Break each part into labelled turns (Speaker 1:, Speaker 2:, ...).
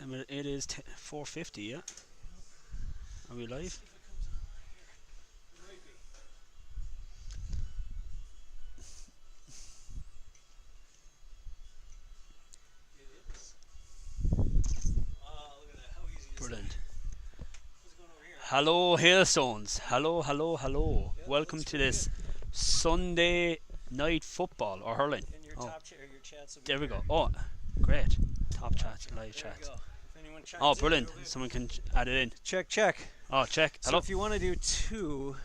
Speaker 1: It is 4:50. Yeah. Are we live? Brilliant. Hello, Hailstones. Hello, hello, hello. Welcome to this Sunday night football or hurling. Oh, there we go. Oh, great. Top chats, live chats. Oh, brilliant. Someone can add it in.
Speaker 2: Check.
Speaker 1: Oh, check.
Speaker 2: So
Speaker 1: Hello.
Speaker 2: if you want to do two,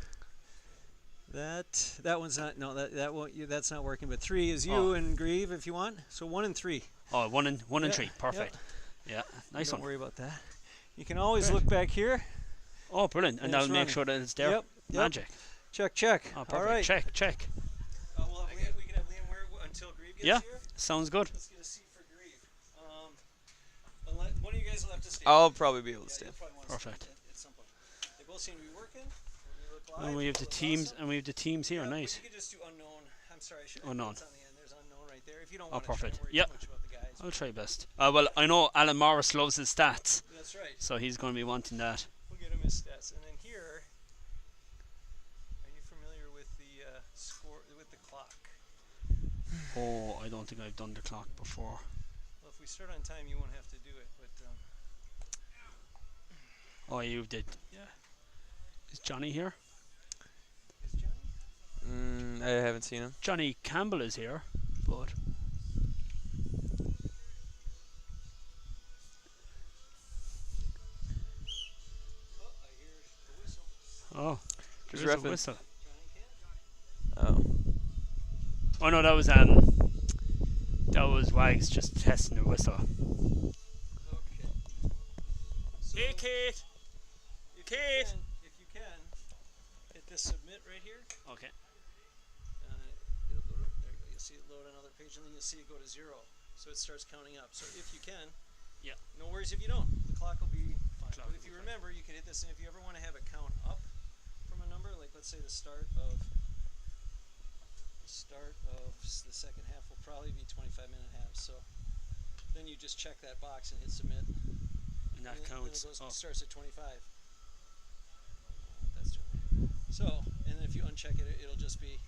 Speaker 2: that one's not. No, that won't. That's not working. But three is you and Grieve if you want. So 1 and 3.
Speaker 1: Oh, one and three. Perfect. Yeah, nice
Speaker 2: Don't
Speaker 1: one.
Speaker 2: worry about that. You can always look back here.
Speaker 1: Oh, brilliant. And that'll make sure that it's there.
Speaker 2: Yep.
Speaker 1: Magic.
Speaker 2: Check.
Speaker 1: Oh, perfect.
Speaker 2: All right.
Speaker 1: Check.
Speaker 2: We can have Liam wear until Grieve gets
Speaker 1: Yeah,
Speaker 2: here.
Speaker 1: sounds good.
Speaker 2: Let's get a seat for Grieve. One of you guys will have to stand.
Speaker 3: I'll probably be able to stand.
Speaker 1: Perfect.
Speaker 2: At some point. They both seem to be working.
Speaker 1: And we have the teams, here. Nice.
Speaker 2: You could just do unknown. I'm sorry, I should have
Speaker 1: Unknown.
Speaker 2: on the end. There's unknown right there. If you don't
Speaker 1: Oh,
Speaker 2: want to
Speaker 1: perfect.
Speaker 2: worry
Speaker 1: Yep.
Speaker 2: too much about the guys.
Speaker 1: I'll try best. Well, I know Alan Morris loves his stats,
Speaker 2: That's right.
Speaker 1: so he's going to be wanting that.
Speaker 2: We'll get him his stats. And then here, are you familiar with the score, with the clock?
Speaker 1: Oh, I don't think I've done the clock before.
Speaker 2: Well, if we start on time, you won't have to do it. But
Speaker 1: Oh, you did. Yeah. Is Johnny here?
Speaker 2: is Johnny?
Speaker 3: I haven't seen him.
Speaker 1: Johnny Campbell is here, but
Speaker 2: Oh, I hear the whistle.
Speaker 1: oh,
Speaker 3: Who's
Speaker 1: there's a
Speaker 3: reffing?
Speaker 1: whistle.
Speaker 2: Johnny Kent?
Speaker 3: Oh.
Speaker 1: Oh no, that was Wags just testing the whistle.
Speaker 2: Okay. So
Speaker 1: Hey, Kate. Kate.
Speaker 2: If you can, hit this submit right here.
Speaker 1: Okay.
Speaker 2: It'll go to, there you go. You'll see it load another page, and then you'll see it go to 0. So it starts counting up. So if you can,
Speaker 1: Yeah.
Speaker 2: no worries if you don't. The clock will be fine.
Speaker 1: Clock
Speaker 2: But
Speaker 1: will
Speaker 2: if you
Speaker 1: be fine.
Speaker 2: remember, you can hit this, and if you ever want to have it count up from a number, like let's say the start of the second half will probably be 25-minute halves. So then you just check that box and hit submit.
Speaker 1: And that
Speaker 2: then
Speaker 1: counts.
Speaker 2: it
Speaker 1: Oh.
Speaker 2: starts at 25. That's 20. So, and then if you uncheck it, it'll just be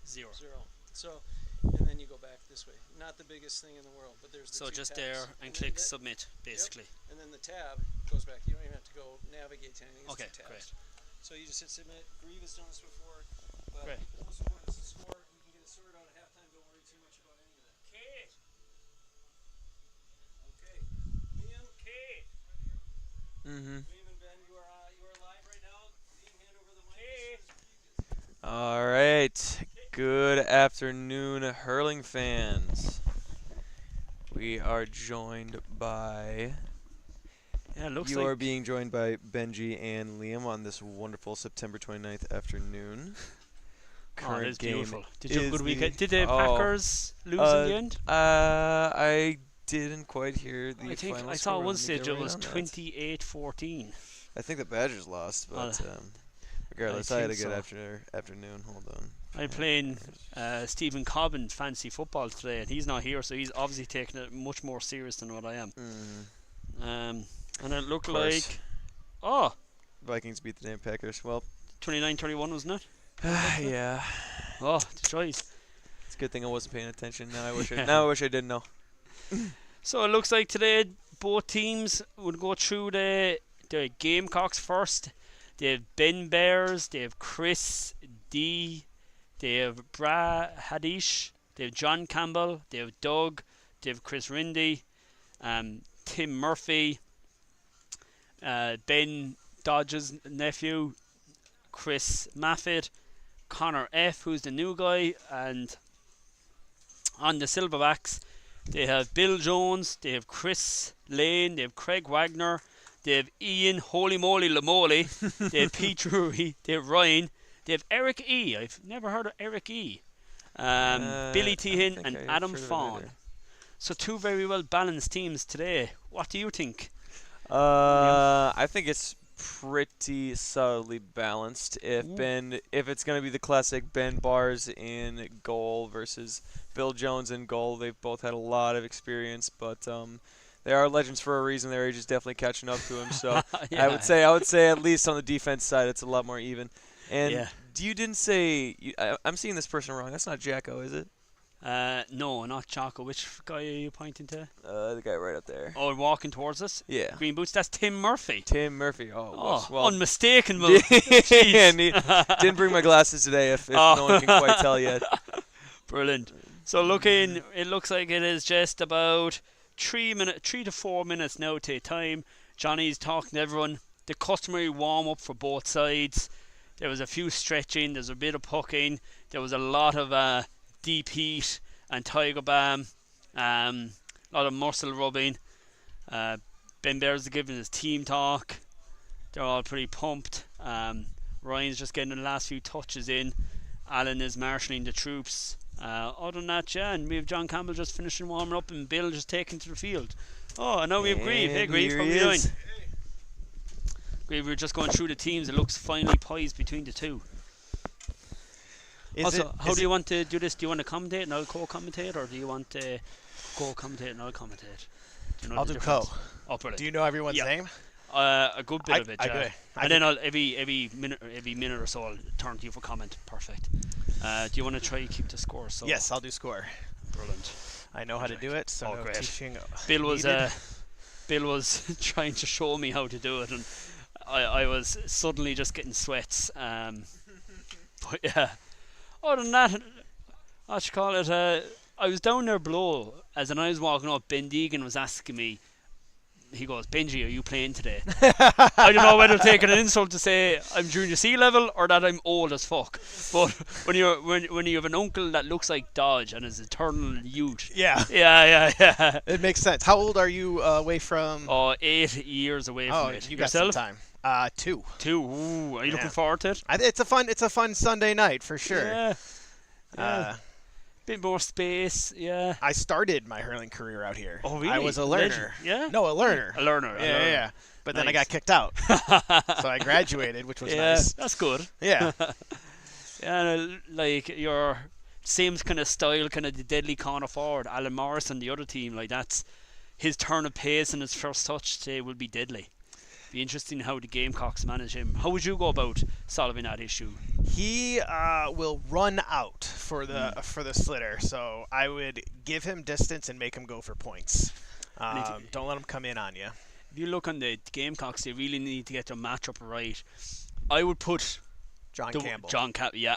Speaker 1: 0.
Speaker 2: 0. So, and then you go back this way. Not the biggest thing in the world, but there's the
Speaker 1: So
Speaker 2: two
Speaker 1: just
Speaker 2: tabs.
Speaker 1: there and
Speaker 2: then
Speaker 1: click
Speaker 2: that-
Speaker 1: submit, basically.
Speaker 2: And then the tab goes back. You don't even have to go navigate to anything. It's
Speaker 1: Okay,
Speaker 2: two tabs.
Speaker 1: great.
Speaker 2: So you just hit submit. Grieve has done this before. But
Speaker 1: Great.
Speaker 2: the most important is the score. You can get it sorted out at halftime. Don't worry too much about any of that.
Speaker 1: Kate.
Speaker 2: Okay. Liam.
Speaker 1: Kate.
Speaker 3: Mm-hmm.
Speaker 2: Liam and Ben, you are live right now. Liam, hand over the mic as soon as Grieve gets here.
Speaker 3: All right. Good afternoon, hurling fans. We are joined by.
Speaker 1: Yeah, it looks
Speaker 3: You
Speaker 1: like
Speaker 3: are being joined by Benji and Liam on this wonderful September 29th afternoon.
Speaker 1: Oh, it is
Speaker 3: game
Speaker 1: beautiful. Did you have a
Speaker 3: is
Speaker 1: good
Speaker 3: the-
Speaker 1: weekend? Did the
Speaker 3: oh,
Speaker 1: Packers lose in the end?
Speaker 3: I didn't quite hear the
Speaker 1: I think
Speaker 3: final
Speaker 1: I
Speaker 3: score.
Speaker 1: saw at one
Speaker 3: Let me get
Speaker 1: stage it
Speaker 3: right
Speaker 1: was
Speaker 3: on that.
Speaker 1: 28-14.
Speaker 3: I think the Badgers lost, but regardless,
Speaker 1: I
Speaker 3: I had a
Speaker 1: think
Speaker 3: good
Speaker 1: so.
Speaker 3: afternoon. Hold on.
Speaker 1: I'm playing Stephen Cobbin fancy football today, and he's not here, so he's obviously taking it much more serious than what I am. And it looked
Speaker 3: Of course.
Speaker 1: like, oh,
Speaker 3: Vikings beat the damn Packers. Well,
Speaker 1: 29-31, wasn't it?
Speaker 3: yeah.
Speaker 1: Oh, the choice.
Speaker 3: It's a good thing I wasn't paying attention. Now I wish I did know.
Speaker 1: So it looks like today both teams would go through the Gamecocks first. They have Ben Bears, they have Chris D, they have Bra Hadish, they have John Campbell, they have Doug, they have Chris Rindy, Tim Murphy, Ben Dodge's nephew, Chris Maffitt, Connor F, who's the new guy, and on the Silverbacks they have Bill Jones, they have Chris Lane, they have Craig Wagner, they have Ian Holy Moly Lamoli, they have Pete Drury, they have Ryan, they have Eric E. I've never heard of Eric E. Billy Teehan and Adam Fawn. So two very well balanced teams today. What do you think?
Speaker 3: I think it's pretty solidly balanced. If it's gonna be the classic Ben Bars in goal versus Bill Jones in goal, they've both had a lot of experience, but They are legends for a reason. Their age is definitely catching up to him. So
Speaker 1: Yeah.
Speaker 3: I would say at least on the defense side, it's a lot more even. And
Speaker 1: Yeah.
Speaker 3: you didn't say I'm seeing this person wrong. That's not Jacko, is it?
Speaker 1: No, not Chaco. Which guy are you pointing to?
Speaker 3: The guy right up there.
Speaker 1: Oh, walking towards us.
Speaker 3: Yeah.
Speaker 1: Green boots. That's Tim Murphy.
Speaker 3: Tim Murphy. Oh,
Speaker 1: Oh,
Speaker 3: well.
Speaker 1: unmistakable.
Speaker 3: Yeah,
Speaker 1: Jeez.
Speaker 3: didn't bring my glasses today. If no one can quite tell yet.
Speaker 1: Brilliant. So it looks like it is just about 3 to 4 minutes now to time. Johnny's talking to everyone. The customary warm up for both sides. There was a few stretching. There's a bit of pucking. There was a lot of deep heat and tiger balm. A lot of muscle rubbing. Ben Bears giving his team talk. They're all pretty pumped. Ryan's just getting the last few touches in. Alan is marshalling the troops. Other than that, yeah, and we have John Campbell just finishing warming up and Bill just taking to the field. Oh, and now we have Grieve. Hey, Grieve, how are you doing? Grieve, we're just going through the teams. It looks finally poised between the two. How do you want to do this? Do you want to commentate and I'll co-commentate, or do you want to co-commentate and I'll commentate? Do you know
Speaker 4: I'll
Speaker 1: the
Speaker 4: do
Speaker 1: difference?
Speaker 4: co.
Speaker 1: Oh, brilliant.
Speaker 4: Do you know everyone's name?
Speaker 1: A good bit of it,
Speaker 4: I
Speaker 1: yeah.
Speaker 4: do.
Speaker 1: And then I'll every minute or so I'll turn to you for comment. Perfect. Do you want to try keep the score? So
Speaker 4: Yes, I'll do score.
Speaker 1: brilliant.
Speaker 4: I know how to do it, so
Speaker 1: Oh,
Speaker 4: no
Speaker 1: great.
Speaker 4: teaching.
Speaker 1: Bill was trying to show me how to do it, and I was suddenly just getting sweats. But yeah, other than that, what you call it? I was down there below as I was walking up. Ben Deegan was asking me. He goes, Benji, are you playing today? I don't know whether to take it an insult to say I'm junior C level or that I'm old as fuck. But when you have an uncle that looks like Dodge and is eternal youth.
Speaker 4: Yeah.
Speaker 1: Yeah.
Speaker 4: It makes sense. How old are you away from?
Speaker 1: Oh, 8 years away from it.
Speaker 4: You got some
Speaker 1: Yourself?
Speaker 4: time. 2.
Speaker 1: 2. Ooh, are you looking
Speaker 4: Yeah.
Speaker 1: forward to it?
Speaker 4: It's a fun Sunday night for sure.
Speaker 1: Yeah. Bit more space, yeah.
Speaker 4: I started my hurling career out here.
Speaker 1: Oh, really?
Speaker 4: I was a
Speaker 1: Legend.
Speaker 4: learner.
Speaker 1: Yeah?
Speaker 4: No, a learner.
Speaker 1: A learner.
Speaker 4: Yeah. But then I
Speaker 1: Nice.
Speaker 4: got kicked out, so I graduated, which was nice.
Speaker 1: That's good.
Speaker 4: Yeah.
Speaker 1: Yeah, like your same kind of style, kind of the deadly corner forward, Alan Morris and the other team, like that's his turn of pace and his first touch today will be deadly. Be interesting how the Gamecocks manage him. How would you go about solving that issue?
Speaker 4: He will run out for the slitter, so I would give him distance and make him go for points. Don't let him come in on you.
Speaker 1: If you look on the Gamecocks, they really need to get their matchup right. I would put
Speaker 4: Campbell.
Speaker 1: Yeah.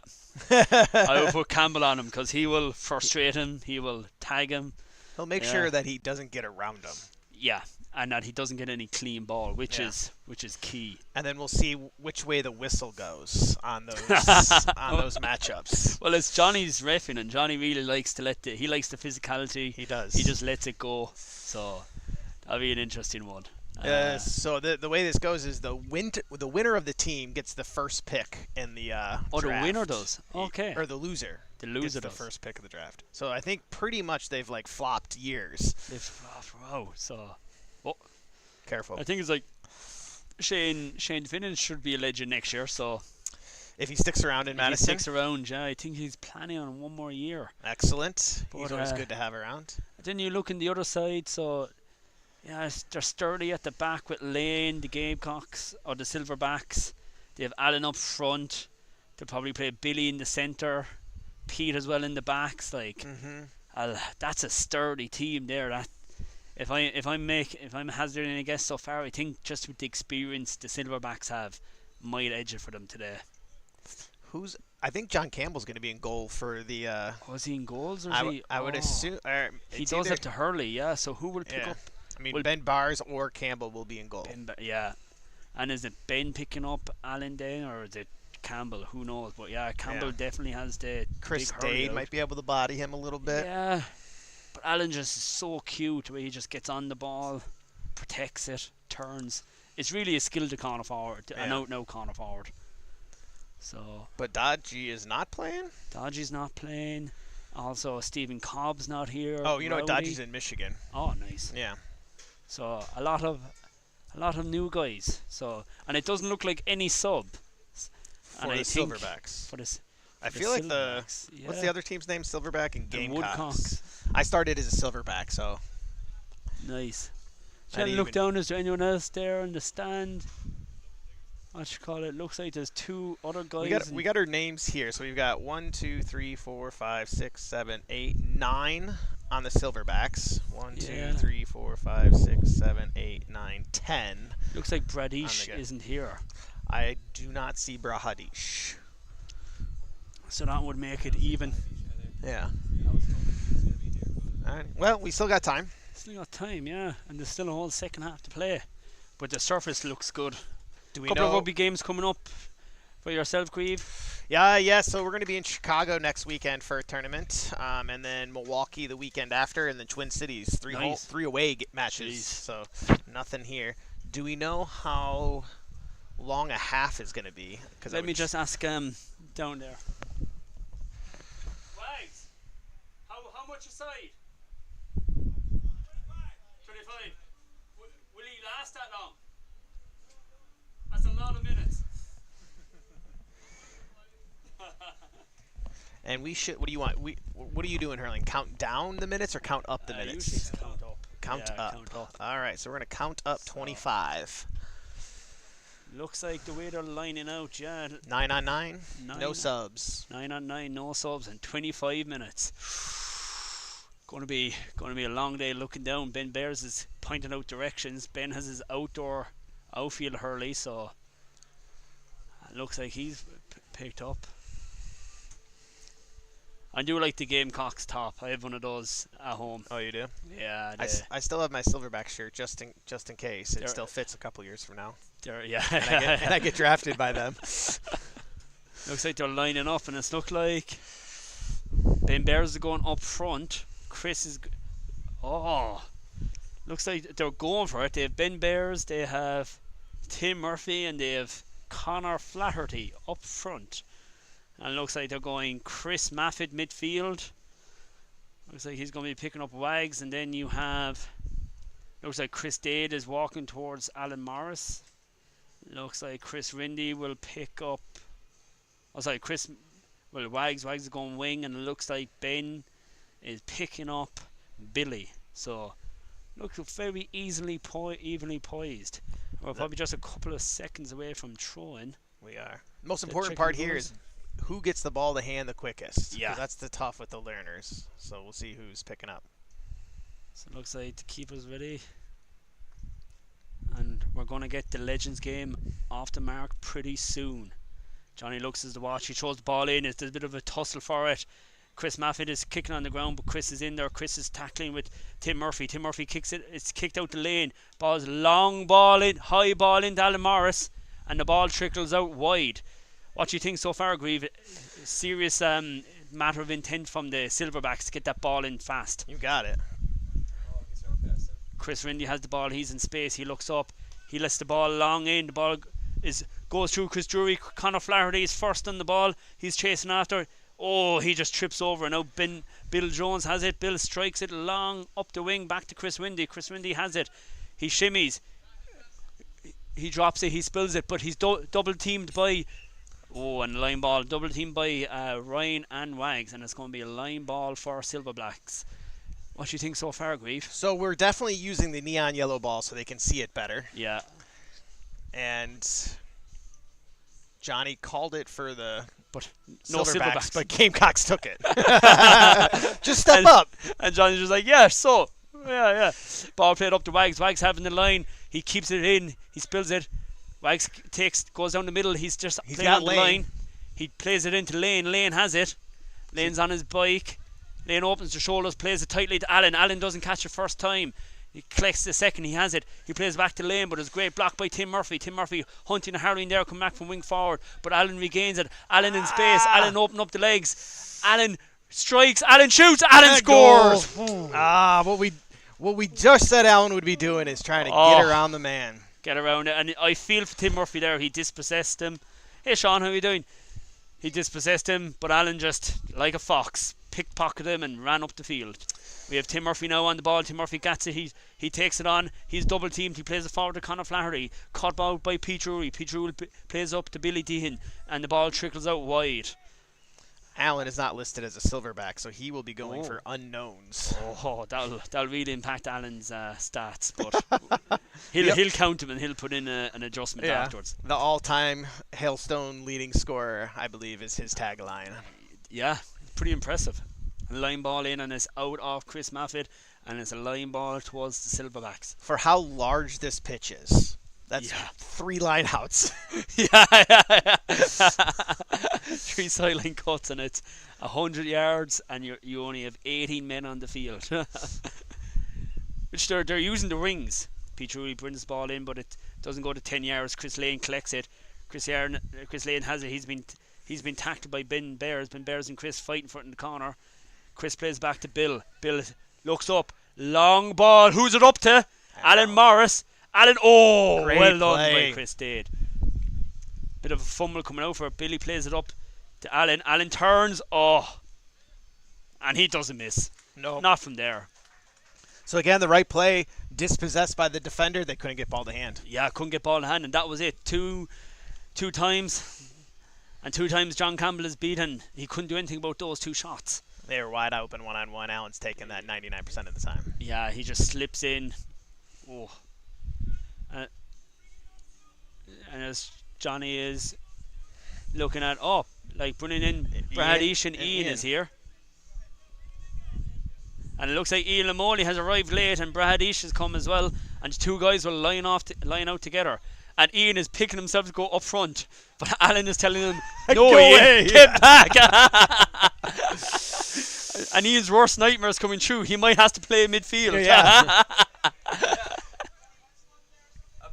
Speaker 1: I would put Campbell on him because he will frustrate him. He will tag him.
Speaker 4: He'll make sure that he doesn't get around him.
Speaker 1: Yeah, and that he doesn't get any clean ball, which is key.
Speaker 4: And then we'll see which way the whistle goes on those matchups.
Speaker 1: Well, it's Johnny's reffing, and Johnny really likes to he likes the physicality.
Speaker 4: He does.
Speaker 1: He just lets it go. So that'll be an interesting one.
Speaker 4: So the way this goes is the winner of the team gets the first pick in the draft.
Speaker 1: The winner does. Okay.
Speaker 4: Or the loser.
Speaker 1: The loser
Speaker 4: gets
Speaker 1: does.
Speaker 4: the first pick of the draft. So I think pretty much they've like flopped years.
Speaker 1: So
Speaker 4: Careful.
Speaker 1: I think it's like Shane Finnan should be a legend next year. So
Speaker 4: if he sticks around in Madison,
Speaker 1: he sticks around. Yeah, I think he's planning on one more year.
Speaker 4: Excellent.
Speaker 1: But,
Speaker 4: he's always good to have around.
Speaker 1: Then you look on the other side. So yeah, they're sturdy at the back with Lane, the Gamecocks or the Silverbacks. They have Allen up front. They'll probably play Billy in the centre. Pete as well in the backs. Like that's a sturdy team there. That if I'm hazarding a guess so far, I think just with the experience the Silverbacks have, might edge it for them today.
Speaker 4: I think John Campbell's going to be in goal for the.
Speaker 1: Was he in goals or
Speaker 4: I would assume.
Speaker 1: He does have to Hurley, yeah. So who will pick up?
Speaker 4: I mean, Ben Bars or Campbell will be in goal.
Speaker 1: Yeah. And is it Ben picking up Allen then, or is it Campbell? Who knows? But yeah, Campbell definitely has the
Speaker 4: Chris
Speaker 1: big
Speaker 4: Dade might be able to body him a little bit.
Speaker 1: Yeah. But Allen just is so cute the way he just gets on the ball, protects it, turns. It's really a skill to corner forward, an out-and-out corner forward. So.
Speaker 4: But Dodgy is not playing?
Speaker 1: Dodgy's not playing. Also, Stephen Cobb's not here.
Speaker 4: Oh, you know, Dodgy's in Michigan.
Speaker 1: Oh, nice.
Speaker 4: Yeah.
Speaker 1: So a lot of new guys. So, and it doesn't look like any sub.
Speaker 4: For the Silverbacks. I feel like what's the other team's name? Silverback and Gamecocks.
Speaker 1: Woodcocks.
Speaker 4: I started as a Silverback, so.
Speaker 1: Nice. Trying to look down, is there anyone else there in the stand? What you call it? Looks like there's 2 other guys.
Speaker 4: We got our names here. So we've got 1, 2, 3, 4, 5, 6, 7, 8, 9 on the Silverbacks. 1, 2, 3, 4, 5, 6, 7, 8, 9, 10.
Speaker 1: Looks like Bradish isn't here.
Speaker 4: I do not see Brahadish.
Speaker 1: So that would make it even.
Speaker 4: Yeah. All right. Well, we still got time.
Speaker 1: Still got time, yeah. And there's still a whole second half to play. But the surface looks good.
Speaker 4: Do we
Speaker 1: Couple
Speaker 4: know?
Speaker 1: of rugby games coming up for yourself, Grieve.
Speaker 4: Yeah. So we're going to be in Chicago next weekend for a tournament, and then Milwaukee the weekend after, and then Twin Cities. Three away matches.
Speaker 1: Jeez.
Speaker 4: So nothing here. Do we know how long a half is going to be?
Speaker 1: Let me just ask down there. Wags, how much aside? 25. Will he last that long? That's a lot of minutes.
Speaker 4: And we should. What do you want? What are you doing, Hurling? Count down the minutes or count up the minutes?
Speaker 1: Usually count up.
Speaker 4: Count up. All right. So we're gonna count up 25.
Speaker 1: Looks like the way they're lining out, yeah.
Speaker 4: 9 on 9. No subs.
Speaker 1: 9 on 9, no subs, and 25 minutes. Going to be a long day looking down. Ben Bears is pointing out directions. Ben has his outfield hurley, so it looks like he's picked up. I do like the Gamecocks top. I have one of those at home.
Speaker 4: Oh, you do?
Speaker 1: Yeah.
Speaker 4: I still have my Silverback shirt just in case. It still fits a couple years from now.
Speaker 1: Yeah.
Speaker 4: and I get drafted by them.
Speaker 1: Looks like they're lining up, and it's looked like Ben Bears are going up front. Chris is. Looks like they're going for it. They have Ben Bears, they have Tim Murphy, and they have Connor Flaherty up front. And it looks like they're going Chris Maffitt midfield. Looks like he's going to be picking up Wags, and then you have. Looks like Chris Dade is walking towards Alan Morris. Looks like Chris Rindy will pick up. Wags is going wing, and it looks like Ben is picking up Billy. So looks very evenly poised. We're probably just a couple of seconds away from throwing.
Speaker 4: We are. The most important part here is who gets the ball to hand the quickest. Yeah. That's the tough with the learners. So we'll see who's picking up.
Speaker 1: So it looks like the keeper's ready. And we're going to get the Legends game off the mark pretty soon. Johnny looks as the watch. He throws the ball in. There's a bit of a tussle for it. Chris Maffitt is kicking on the ground, but Chris is in there. Chris is tackling with Tim Murphy. Tim Murphy kicks it. It's kicked out the lane. Ball's long ball in, high ball into Alan Morris, and the ball trickles out wide. What do you think so far, Grieve? Serious matter of intent from the Silverbacks to get that ball in fast.
Speaker 4: You got it.
Speaker 1: Chris Rindy has the ball. He's in space. He looks up. He lets the ball long in. The ball goes through Chris Drury. Connor Flaherty is first on the ball. He's chasing after. Oh, he just trips over. Now Bill Jones has it. Bill strikes it long up the wing back to Chris Rindy. Chris Rindy has it. He shimmies. He drops it. He spills it. But he's double teamed by. Oh, and line ball. Double teamed by Ryan and Wags. And it's going to be a line ball for Silverblacks. What do you think so far, Grieve?
Speaker 4: So we're definitely using the neon yellow ball so they can see it better.
Speaker 1: Yeah.
Speaker 4: And Johnny called it for the
Speaker 1: Silverbacks.
Speaker 4: But Gamecocks took it. Just step up.
Speaker 1: And Johnny's just like, yeah. Ball played up to Wags. Wags having the line. He keeps it in. He spills it. Wags goes down the middle. He's playing on the line. He plays it into Lane. Lane has it. Lane's on his bike. Lane opens the shoulders, plays it tightly to Allen. Allen doesn't catch it first time. He collects the second, he has it. He plays back to Lane, but it's a great block by Tim Murphy. Tim Murphy hunting a Hurling there, come back from wing forward. But Allen regains it. Allen in space. Allen open up the legs. Allen strikes. Allen shoots. Allen scores.
Speaker 4: What we just said Allen would be doing is trying to get around the man.
Speaker 1: Get around it. And I feel for Tim Murphy there. He dispossessed him. Hey, Sean, how are you doing? He dispossessed him, but Allen just, like a fox, pickpocketed him and ran up the field. We have Tim Murphy now on the ball. Tim Murphy gets it. He takes it on. He's double teamed. He plays it forward to Connor Flaherty. Caught out by Pete Drury. Pete Drury plays up to Billy Deehan, and the ball trickles out wide.
Speaker 4: Allen is not listed as a Silverback, so he will be going for unknowns.
Speaker 1: Oh, that'll really impact Alan's stats, but he'll count him and he'll put in an adjustment afterwards.
Speaker 4: The all-time Hailstone leading scorer, I believe, is his tagline.
Speaker 1: Yeah, pretty impressive. A line ball in and it's out off Chris Maffitt, and it's a line ball towards the Silverbacks.
Speaker 4: For how large this pitch is, that's 3 lineouts.
Speaker 1: yeah. 3 sideline cuts, and it's 100 yards, and you only have 18 men on the field. Which they're using the rings. Petrucci brings the ball in, but it doesn't go to 10 yards. Chris Lane collects it. Chris Lane has it. He's been tackled by Ben Bears. Ben Bears and Chris fighting for it in the corner. Chris plays back to Bill. Bill looks up. Long ball. Who's it up to? Alan Morris. Alan. Oh,
Speaker 4: Great
Speaker 1: well done
Speaker 4: play
Speaker 1: by Chris Dade. Bit of a fumble coming out for it. Billy plays it up to Alan. Alan turns. Oh. And he doesn't miss.
Speaker 4: No.
Speaker 1: Not from there.
Speaker 4: So again, the right play, dispossessed by the defender. They couldn't get ball to hand.
Speaker 1: Yeah, couldn't get ball in hand, and that was it. Two times. And 2 times John Campbell is beaten. He couldn't do anything about those 2 shots.
Speaker 4: They were wide open one-on-one. Allen's taking that 99% of the time.
Speaker 1: Yeah, he just slips in. Oh. And as Johnny is looking at, bringing in Brad Ish and Ian is here. And it looks like Ian Lamoli has arrived late, and Brad Ish has come as well. And the 2 guys will line out together. And Ian is picking himself to go up front, but Alan is telling him, "No, Ian, get back!" And Ian's worst nightmare is coming true. He might have to play midfield.
Speaker 3: A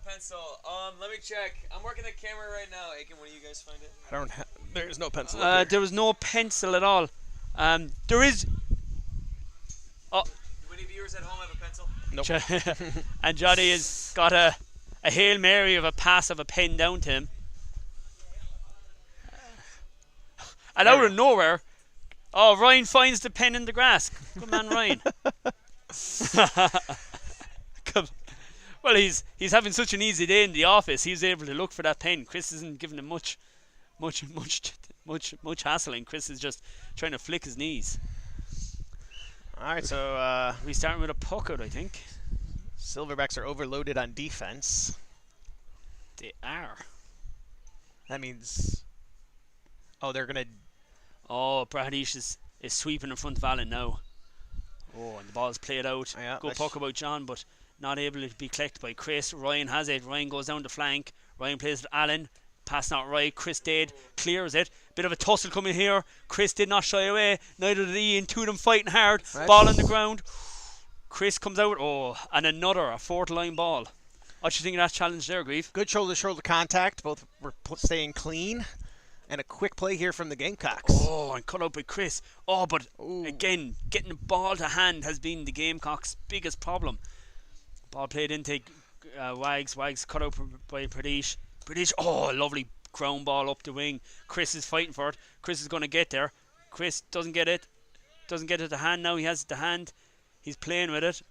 Speaker 3: pencil. Let me check. I'm working the camera right now. Aiken, when do you guys find it?
Speaker 4: There's no pencil.
Speaker 1: There was no pencil at all. There is.
Speaker 3: Do any viewers at home have a pencil?
Speaker 4: Nope.
Speaker 1: And Johnny has got a Hail Mary of a pass of a pen down to him. And out of nowhere, Ryan finds the pen in the grass. Good man, Ryan. Well, he's having such an easy day in the office. He's able to look for that pen. Chris isn't giving him much hassling. Chris is just trying to flick his knees.
Speaker 4: All right, so
Speaker 1: We starting with a puck out, I think.
Speaker 4: Silverbacks are overloaded on defense.
Speaker 1: They are.
Speaker 4: That means, they're gonna.
Speaker 1: Brad Ish is sweeping in front of Allen now. And the ball's played out.
Speaker 4: Yeah,
Speaker 1: Good puck about John, but not able to be collected by Chris. Ryan has it. Ryan goes down the flank. Ryan plays with Allen. Pass not right. Chris Dade clears it. Bit of a tussle coming here. Chris did not shy away. Neither did Ian. 2 of them fighting hard.
Speaker 4: Right.
Speaker 1: Ball on the ground. Chris comes out. And a 4th line ball. What do you think of that challenge there, Grieve?
Speaker 4: Good shoulder-to-shoulder contact. Both were staying clean. And a quick play here from the Gamecocks.
Speaker 1: And cut out by Chris. But again, getting the ball to hand has been the Gamecocks' biggest problem. Ball played into Wags. Wags cut out by Pradesh. Pradesh, lovely ground ball up the wing. Chris is fighting for it. Chris is going to get there. Chris doesn't get it. Doesn't get it to hand now. He has it to hand. He's playing with it.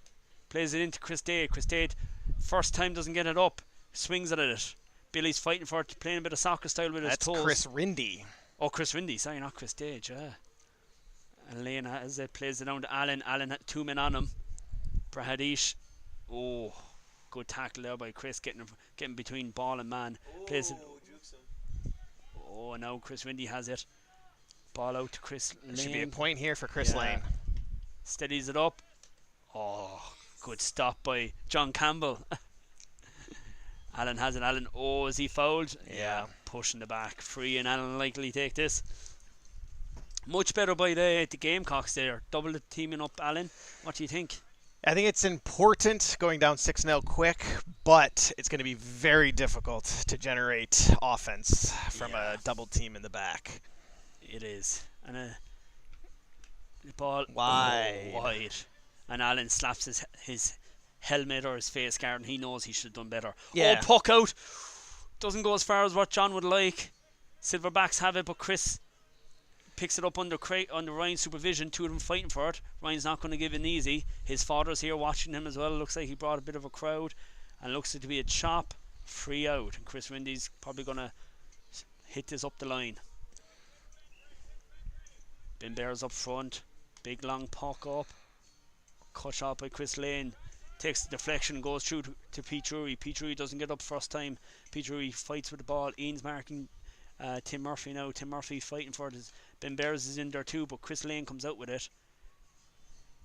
Speaker 1: Plays it into Chris Dade. Chris Dade, first time doesn't get it up. Swings at it. Billy's fighting for it. Playing a bit of soccer style with his toes.
Speaker 4: That's Chris Rindy.
Speaker 1: Chris Rindy. Sorry, not Chris Dade. Yeah. And Lane has it. Plays it down to Allen. Allen had 2 men on him. Brahadish. Good tackle there by Chris, getting between ball and man. Plays it. Now Chris Rindy has it. Ball out to Chris Lane.
Speaker 4: Should be a point here for Chris Lane.
Speaker 1: Steadies it up. Good stop by John Campbell. Allen has it. Allen, is he fouled?
Speaker 4: Yeah.
Speaker 1: Pushing the back. Free, and Allen likely take this. Much better by the Gamecocks there. Double the teaming up, Allen. What do you think?
Speaker 4: I think it's important going down 6-0 quick, but it's going to be very difficult to generate offense from a double team in the back.
Speaker 1: It is. And the ball
Speaker 4: wide.
Speaker 1: And Allen slaps his helmet or his face guard, and he knows he should have done better.
Speaker 4: Yeah.
Speaker 1: Puck out. Doesn't go as far as what John would like. Silverbacks have it, but Chris picks it up under Ryan's supervision. 2 of them fighting for it. Ryan's not going to give it easy. His father's here watching him as well. Looks like he brought a bit of a crowd, and looks to be a chop. Free out, and Chris Rindy's probably going to hit this up the line. Ben Bears up front. Big long puck up. Cut shot by Chris Lane. Takes the deflection, goes through to Pete Drury. Pete Drury doesn't get up first time. Pete Drury fights with the ball. Ian's marking Tim Murphy now. Tim Murphy fighting for it. Ben Bears is in there too, but Chris Lane comes out with it.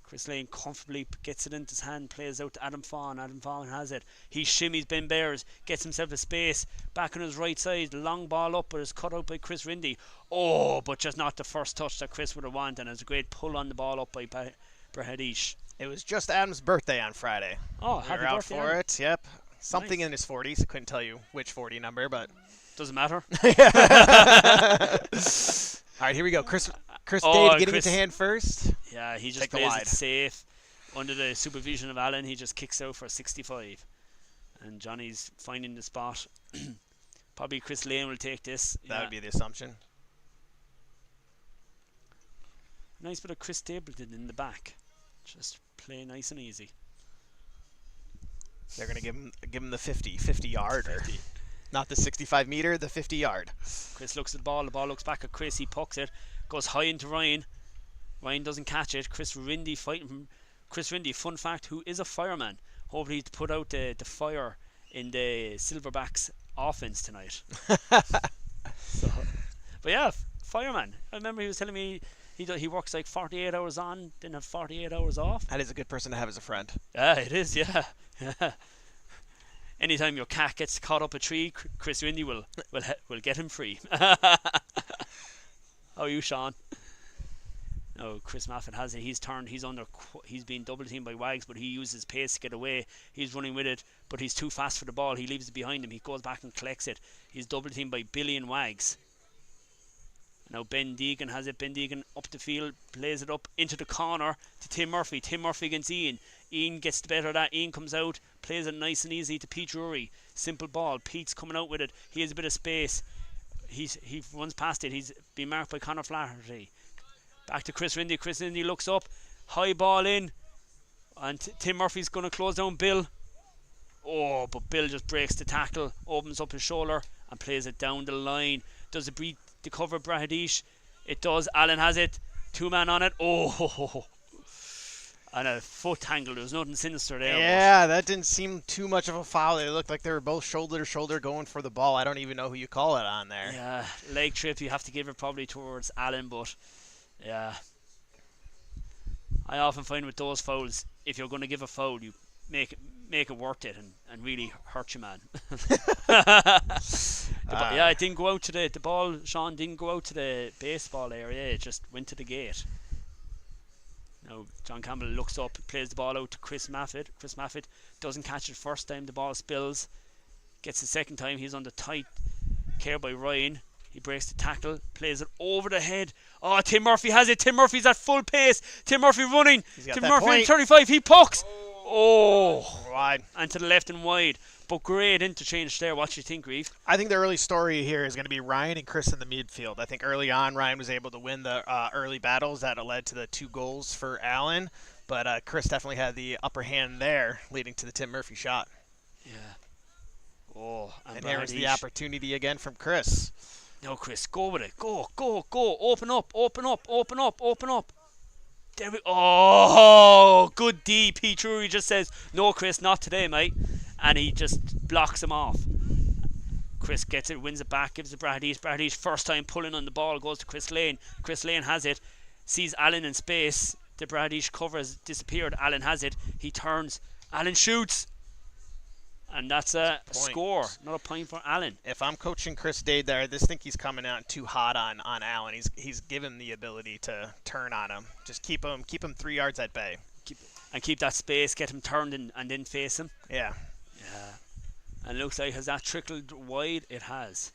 Speaker 1: Chris Lane comfortably gets it into his hand, plays out to Adam Fawn. Adam Fawn has it. He shimmies Ben Bears, gets himself a space. Back on his right side, long ball up, but is cut out by Chris Rindy. Oh, but just not the first touch that Chris would have wanted. And it's a great pull on the ball up by Brahadish.
Speaker 4: It was just Adam's birthday on Friday.
Speaker 1: Oh,
Speaker 4: We
Speaker 1: happy
Speaker 4: were out
Speaker 1: birthday,
Speaker 4: for
Speaker 1: Adam.
Speaker 4: it. Yep. Something
Speaker 1: Nice.
Speaker 4: in his 40s. I couldn't tell you which 40 number, but.
Speaker 1: Doesn't matter.
Speaker 4: All right, here we go. Chris
Speaker 1: Oh,
Speaker 4: Dade getting
Speaker 1: Chris-
Speaker 4: it to hand first.
Speaker 1: Yeah, he just
Speaker 4: Take the
Speaker 1: plays
Speaker 4: wide.
Speaker 1: it safe. Under the supervision of Alan, he just kicks out for 65. And Johnny's finding the spot. Probably Chris Lane will take this.
Speaker 4: That would be the assumption.
Speaker 1: Nice bit of Chris Stapleton in the back. Just play nice and easy.
Speaker 4: They're going to give him the 50-yarder.
Speaker 1: 50.
Speaker 4: Not the 65-meter, the 50-yard.
Speaker 1: Chris looks at the ball looks back at Chris, he pucks it, goes high into Ryan. Ryan doesn't catch it. Chris Rindy fighting from Chris Rindy, fun fact, who is a fireman. Hopefully to put out the fire in the Silverbacks offense tonight. So, but yeah, fireman. I remember he was telling me he works like 48 hours on, then have 48 hours off.
Speaker 4: That is a good person to have as a friend.
Speaker 1: Yeah, it is, yeah. Anytime your cat gets caught up a tree, Chris Rindy will get him free. How are you, Sean? No, Chris Maffin has it. He's been double teamed by Wags, but he uses pace to get away. He's running with it, but he's too fast for the ball. He leaves it behind him. He goes back and collects it. He's double teamed by Billy and Wags. Now Ben Deegan has it. Ben Deegan up the field, plays it up into the corner to Tim Murphy. Tim Murphy against Ian. Ian gets the better of that. Ian comes out, plays it nice and easy to Pete Drury. Simple ball. Pete's coming out with it. He has a bit of space. He runs past it. He's been marked by Conor Flaherty. Back to Chris Rindy. Chris Rindy looks up. High ball in. And Tim Murphy's going to close down Bill. Oh, but Bill just breaks the tackle, opens up his shoulder and plays it down the line. Does it beat the cover Brahadish? It does. Alan has it. 2 man on it. Oh, and a foot tangle. There was nothing sinister there.
Speaker 4: Yeah, that didn't seem too much of a foul. It looked like they were both shoulder to shoulder going for the ball. I don't even know who you call it on there.
Speaker 1: Yeah, leg trip. You have to give it probably towards Alan, but yeah. I often find with those fouls, if you're going to give a foul, you make it worth it and really hurt you, man. Yeah, it didn't go out to the ball. Sean didn't go out to the baseball area. It just went to the gate. Now John Campbell looks up, plays the ball out to Chris Maffitt. Chris Maffitt doesn't catch it first time. The ball spills. Gets the second time. He's under tight care by Ryan. He breaks the tackle, plays it over the head. Oh, Tim Murphy has it. Tim Murphy's at full pace. Tim Murphy running.
Speaker 4: He's got
Speaker 1: Tim
Speaker 4: that
Speaker 1: Murphy
Speaker 4: point.
Speaker 1: at 35. He pucks. Oh,
Speaker 4: Wide.
Speaker 1: and to the left and wide. But great interchange there. What do you think, Reeve?
Speaker 4: I think the early story here is going to be Ryan and Chris in the midfield. I think early on Ryan was able to win the early battles that led to the 2 goals for Allen, but Chris definitely had the upper hand there, leading to the Tim Murphy shot.
Speaker 1: Yeah. Oh,
Speaker 4: And here was the
Speaker 1: Brahadish.
Speaker 4: opportunity again from Chris.
Speaker 1: No, Chris, go with it. Go. Open up. There we. Oh, good D. Pete Drury just says, "No, Chris, not today, mate," and he just blocks him off. Chris gets it, wins it back, gives it Brahadish. Brahadish first time pulling on the ball goes to Chris Lane. Chris Lane has it, sees Allen in space. The Brahadish cover has disappeared. Allen has it. He turns. Allen shoots. And that's a
Speaker 4: Point.
Speaker 1: score. Not a point for Allen.
Speaker 4: If I'm coaching Chris Dade there, I just think he's coming out too hot on Allen. He's given the ability to turn on him. Just keep him 3 yards at bay.
Speaker 1: Keep that space, get him turned and then face him.
Speaker 4: Yeah.
Speaker 1: Yeah. And it looks like, has that trickled wide? It has.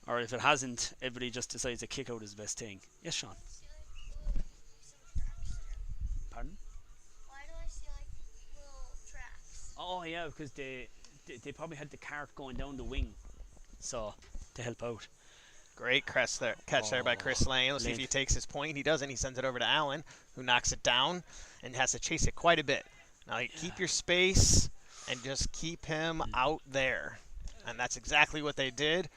Speaker 1: Or if it hasn't, everybody just decides a kick out is the best thing. Yes, Sean. Pardon?
Speaker 5: Why do I see like little tracks?
Speaker 1: Oh, yeah, because they probably had the cart going down the wing. So, to help out.
Speaker 4: Great catch there by Chris Lane. Let's see if
Speaker 1: Lane.
Speaker 4: he takes his point. He doesn't. He sends it over to Allen, who knocks it down and has to chase it quite a bit. Now, keep your space and just keep him out there. And that's exactly what they did.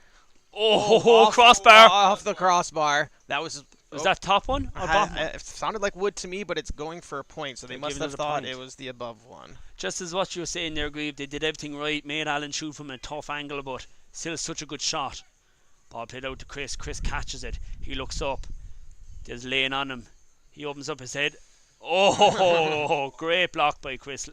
Speaker 1: Oh, crossbar.
Speaker 4: Off the crossbar. That was
Speaker 1: Was
Speaker 4: Oh.
Speaker 1: that top one or bottom one?
Speaker 4: It sounded like wood to me, but it's going for a point, so they
Speaker 1: They're
Speaker 4: must
Speaker 1: giving
Speaker 4: have
Speaker 1: it a
Speaker 4: thought
Speaker 1: point.
Speaker 4: it was the above one.
Speaker 1: Just as what you were saying there, Grieve, they did everything right, made Allen shoot from a tough angle, but still such a good shot. Ball played out to Chris. Chris catches it. He looks up. There's Lane on him. He opens up his head. Oh, great block by Chris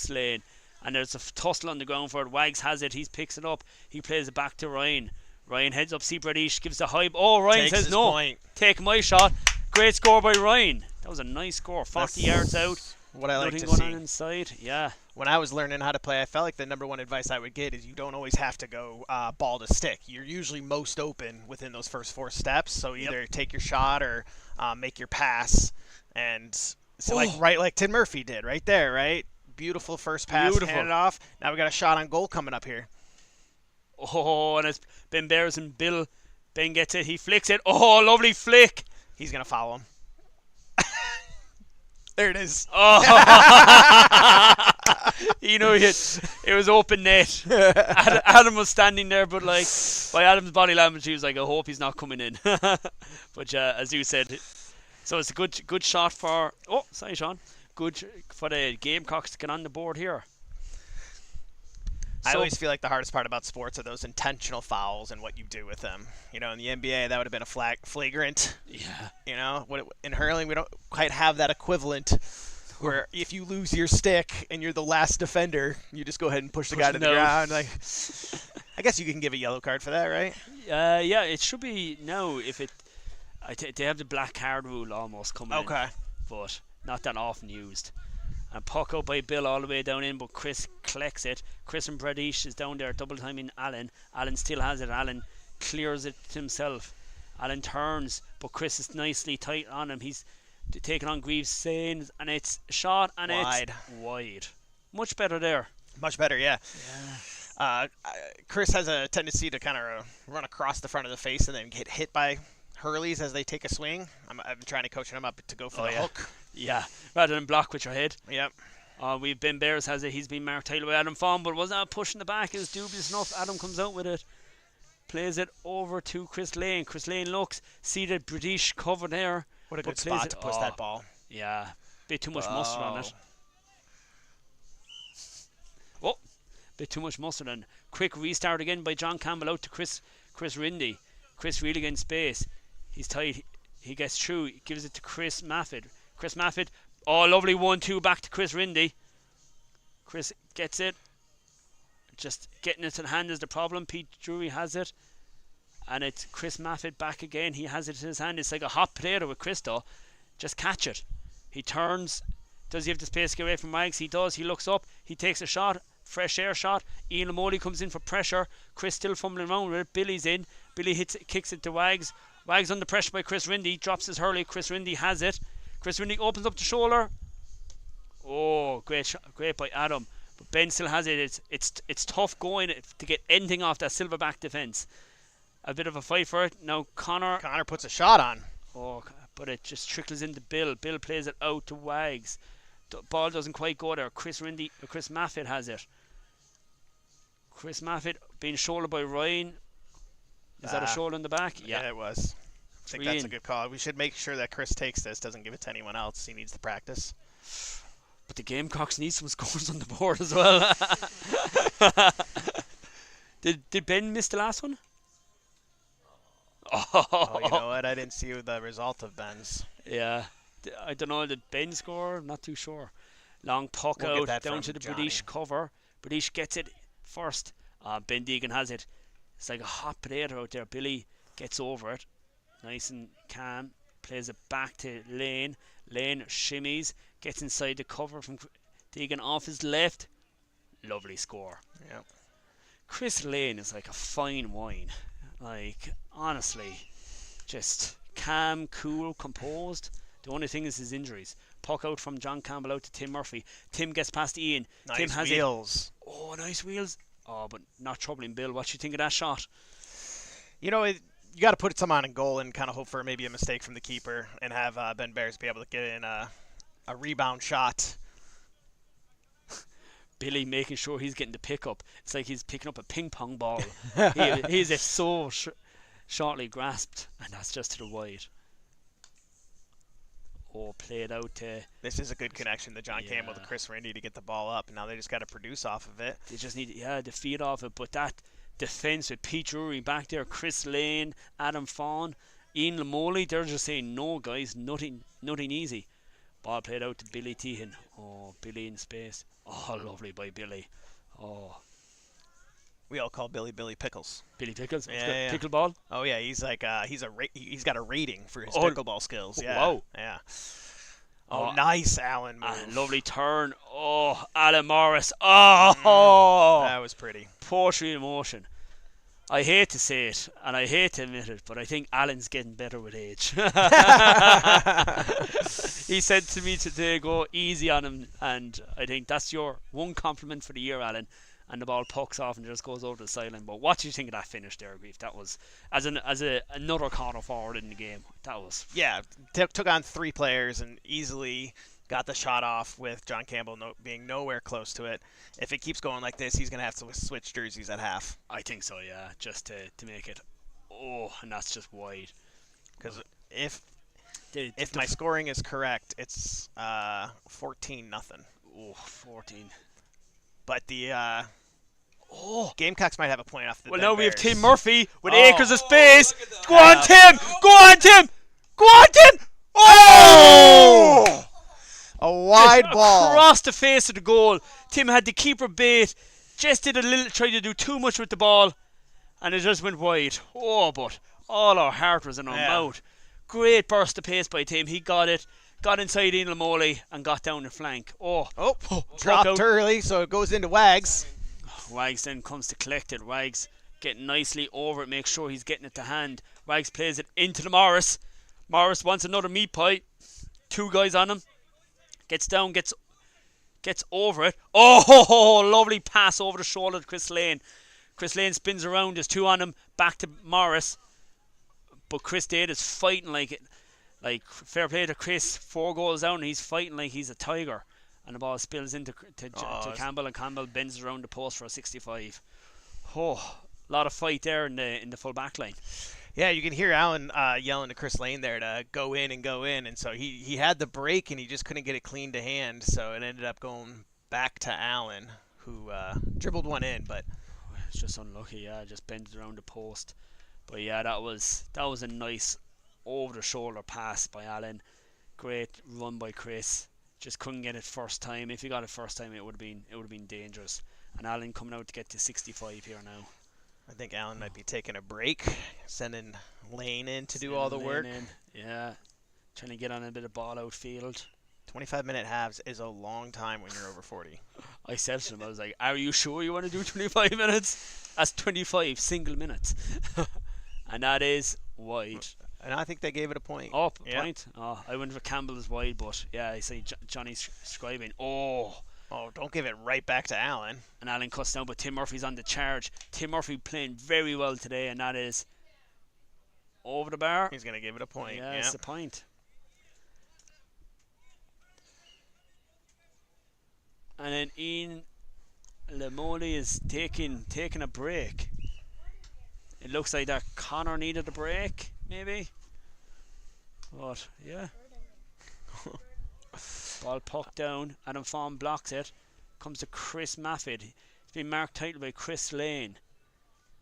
Speaker 1: Lane. And there's a tussle on the ground for it. Wags has it. He picks it up. He plays it back to Ryan. Ryan heads up. See Bradish gives the high. Oh, Ryan
Speaker 4: Takes
Speaker 1: says
Speaker 4: his
Speaker 1: no.
Speaker 4: point.
Speaker 1: Take my shot. Great score by Ryan. That was a nice score. 40 yards out.
Speaker 4: What I like
Speaker 1: Nothing
Speaker 4: to
Speaker 1: going
Speaker 4: see.
Speaker 1: on inside. Yeah.
Speaker 4: When I was learning how to play, I felt like the number one advice I would get is you don't always have to go ball to stick. You're usually most open within those first 4 steps. So either take your shot or make your pass. And so like Tim Murphy did right there, right? Beautiful first pass, handed off. Now we got a shot on goal coming up here.
Speaker 1: Oh, and it's Ben Bears and Bill. Ben gets it. He flicks it. Oh, lovely flick.
Speaker 4: He's going to foul him. There it is.
Speaker 1: Oh, you know it was open net. Adam was standing there, but like by Adam's body language, he was like, "I hope he's not coming in." But as you said, so it's a good shot for. Oh, sorry, Sean. Good for the Gamecocks to get on the board here.
Speaker 4: I
Speaker 1: So-
Speaker 4: always feel like the hardest part about sports are those intentional fouls and what you do with them. You know, in the NBA, that would have been a flagrant.
Speaker 1: Yeah.
Speaker 4: You know, in hurling, we don't quite have that equivalent where if you lose your stick and you're the last defender, you just go ahead and push the guy to the ground. Like, I guess you can give a yellow card for that, right?
Speaker 1: Yeah, it should be now. If it, they have the black card rule almost coming in, but not that often used. And puck out by Bill all the way down in, but Chris collects it. Chris and Bradish is down there double timing Allen. Allen still has it. Allen clears it himself. Allen turns, but Chris is nicely tight on him. He's taking on Greaves' Sains, and it's shot and
Speaker 4: Wide.
Speaker 1: it's wide. Much better there.
Speaker 4: Much better, yeah. Chris has a tendency to kind of run across the front of the face and then get hit by Hurleys as they take a swing. I'm trying to coach him up to go for the hook.
Speaker 1: Yeah, rather than block with your head.
Speaker 4: Yep.
Speaker 1: We've Ben Bears has it. He's been marked Taylor by Adam Fawn, but was not pushing the back. It was dubious enough. Adam comes out with it, plays it over to Chris Lane. Chris Lane looks, see the British cover there.
Speaker 4: What a
Speaker 1: but
Speaker 4: good
Speaker 1: plays
Speaker 4: spot
Speaker 1: it-
Speaker 4: to push that ball.
Speaker 1: Yeah, bit too much mustard on it.
Speaker 4: Whoa.
Speaker 1: Oh, bit too much mustard, and quick restart again by John Campbell out to Chris Rindy. Chris really getting space. He's tight. He gets through. He gives it to Chris Maffid. Chris Maffid. Oh, lovely 1-2 back to Chris Rindy. Chris gets it. Just getting it to the hand is the problem. Pete Drury has it. And it's Chris Maffid back again. He has it in his hand. It's like a hot potato with Chris though. Just catch it. He turns. Does he have the space to get away from Wags? He does. He looks up. He takes a shot. Fresh air shot. Ian Lamoli comes in for pressure. Chris still fumbling around with it. Billy's in. Billy kicks it to Wags. Wags under pressure by Chris Rindy. Drops his hurley. Chris Rindy has it. Chris Rindy opens up the shoulder. Oh, great by Adam. But Ben still has it. It's tough going to get anything off that Silverback defence. A bit of a fight for it. Now Connor
Speaker 4: puts a shot on.
Speaker 1: Oh, but it just trickles into Bill. Bill plays it out to Wags. The ball doesn't quite go there. Chris Maffid has it. Chris Maffid being shouldered by Ryan. Is that a shoulder in the back?
Speaker 4: Yeah, it was. I think that's a
Speaker 1: in.
Speaker 4: good call. We should make sure that Chris takes this, doesn't give it to anyone else. He needs the practice.
Speaker 1: But the Gamecocks need some scores on the board as well. Did Ben miss the last one?
Speaker 4: Oh, you know what? I didn't see the result of Ben's.
Speaker 1: Yeah. I don't know. Did Ben score? I'm not too sure. Long puck
Speaker 4: We'll get
Speaker 1: out
Speaker 4: that
Speaker 1: down
Speaker 4: from
Speaker 1: to the
Speaker 4: Johnny.
Speaker 1: British cover. British gets it first. Ben Deegan has it. It's like a hot potato out there. Billy gets over it. Nice and calm. Plays it back to Lane. Lane shimmies. Gets inside the cover from Deegan off his left. Lovely score.
Speaker 4: Yep.
Speaker 1: Chris Lane is like a fine wine. Like, honestly, just calm, cool, composed. The only thing is his injuries. Puck out from John Campbell out to Tim Murphy. Tim gets past Ian.
Speaker 4: Nice
Speaker 1: Tim has
Speaker 4: wheels.
Speaker 1: it. Oh, nice wheels. Oh, but not troubling Bill. What you think of that shot?
Speaker 4: You know, you got to put some on in goal and kind of hope for maybe a mistake from the keeper and have Ben Bears be able to get in a rebound shot.
Speaker 1: Billy making sure he's getting the pickup. It's like he's picking up a ping pong ball. He is so shortly grasped, and that's just to the wide. played out to.
Speaker 4: This is a good connection to John Campbell to
Speaker 1: Yeah.
Speaker 4: Chris Randy to get the ball up, and now they just got to produce off of it.
Speaker 1: They just need to feed off it. But that defence with Pete Drury back there, Chris Lane, Adam Fawn, Ian Lamoley, they're just saying no, guys, nothing easy. Ball played out to Billy Tehan. Oh, Billy in space. Oh, lovely by Billy. Oh,
Speaker 4: We all call Billy Pickles.
Speaker 1: Billy Pickles.
Speaker 4: Yeah.
Speaker 1: Pickleball.
Speaker 4: Oh yeah, he's like he's got a rating for his
Speaker 1: Oh,
Speaker 4: pickleball skills. Yeah.
Speaker 1: wow.
Speaker 4: Yeah. Oh,
Speaker 1: Oh,
Speaker 4: nice Allen move.
Speaker 1: And lovely turn. Oh, Alan Morris. Oh,
Speaker 4: That was pretty.
Speaker 1: poetry in motion. I hate to say it, and I hate to admit it, but I think Alan's getting better with age. He said to me today, go easy on him, and I think that's your one compliment for the year, Alan. And the ball pucks off and just goes over the sideline. But what do you think of that finish there, Grief? That was another corner forward in the game. That was
Speaker 4: Yeah, took on 3 players and easily got the shot off with John Campbell being nowhere close to it. If it keeps going like this, he's going to have to switch jerseys at half.
Speaker 1: I think so, yeah, just to make it. Oh, and that's just wide.
Speaker 4: Because if my scoring is correct, it's 14-0.
Speaker 1: Oh, 14.
Speaker 4: But the Gamecocks might have a point off the
Speaker 1: Well, now we have
Speaker 4: Bears.
Speaker 1: Tim Murphy with
Speaker 4: Oh.
Speaker 1: acres of space.
Speaker 3: look at that.
Speaker 1: Go on, Tim! Go on, Tim! Go on, Tim! Oh!
Speaker 4: A wide ball.
Speaker 1: Across the face of the goal. Tim had the keeper bait. Just did tried to do too much with the ball, and it just went wide. Oh, but all our heart was in our mouth. Great burst of pace by Tim. He got it. Got inside Ian Lamoley and got down the flank.
Speaker 4: Dropped
Speaker 1: out.
Speaker 4: early, so it goes into Wags.
Speaker 1: Wags then comes to collect it. Wags getting nicely over it, make sure he's getting it to hand. Wags plays it into the Morris. Morris wants another meat pie. 2 guys on him. Gets down, gets over it. Oh, lovely pass over the shoulder to Chris Lane. Chris Lane spins around, there's 2 on him, back to Morris. But Chris Dade is fighting like it. Like, fair play to Chris, 4 goals down, and he's fighting like he's a tiger. And the ball spills into to Campbell, and Campbell bends around the post for a 65. Oh, a lot of fight there in the full back line.
Speaker 4: Yeah, you can hear Allen yelling to Chris Lane there to go in, and so he had the break and he just couldn't get it clean to hand, so it ended up going back to Allen, who dribbled one in, but
Speaker 1: It's just unlucky, yeah, just bent around the post. But yeah, that was a nice over the shoulder pass by Allen. Great run by Chris. Just couldn't get it first time. If he got it first time, it would have been dangerous. And Allen coming out to get to 65 here now.
Speaker 4: I think Allen might be taking a break, sending Lane in to do all the work.
Speaker 1: Yeah, trying to get on a bit of ball outfield.
Speaker 4: 25-minute halves is a long time when you're over 40.
Speaker 1: I said to him, I was like, are you sure you want to do 25 minutes? That's 25 single minutes. And that is wide.
Speaker 4: And I think they gave it a point.
Speaker 1: Oh,
Speaker 4: Yeah.
Speaker 1: point. Oh, I went for Campbell's wide, but yeah, I say Johnny's scribing. Oh,
Speaker 4: Don't give it right back to Allen.
Speaker 1: and Allen cuts down, but Tim Murphy's on the charge. Tim Murphy playing very well today, and that is over the bar.
Speaker 4: He's going to give it a point.
Speaker 1: Yeah, it's a point. And then Ian Lamoley is taking a break. It looks like that Connor needed a break, maybe. But yeah. Ball puck down. Adam Fawn blocks it. Comes to Chris Maffid. It's been marked title by Chris Lane.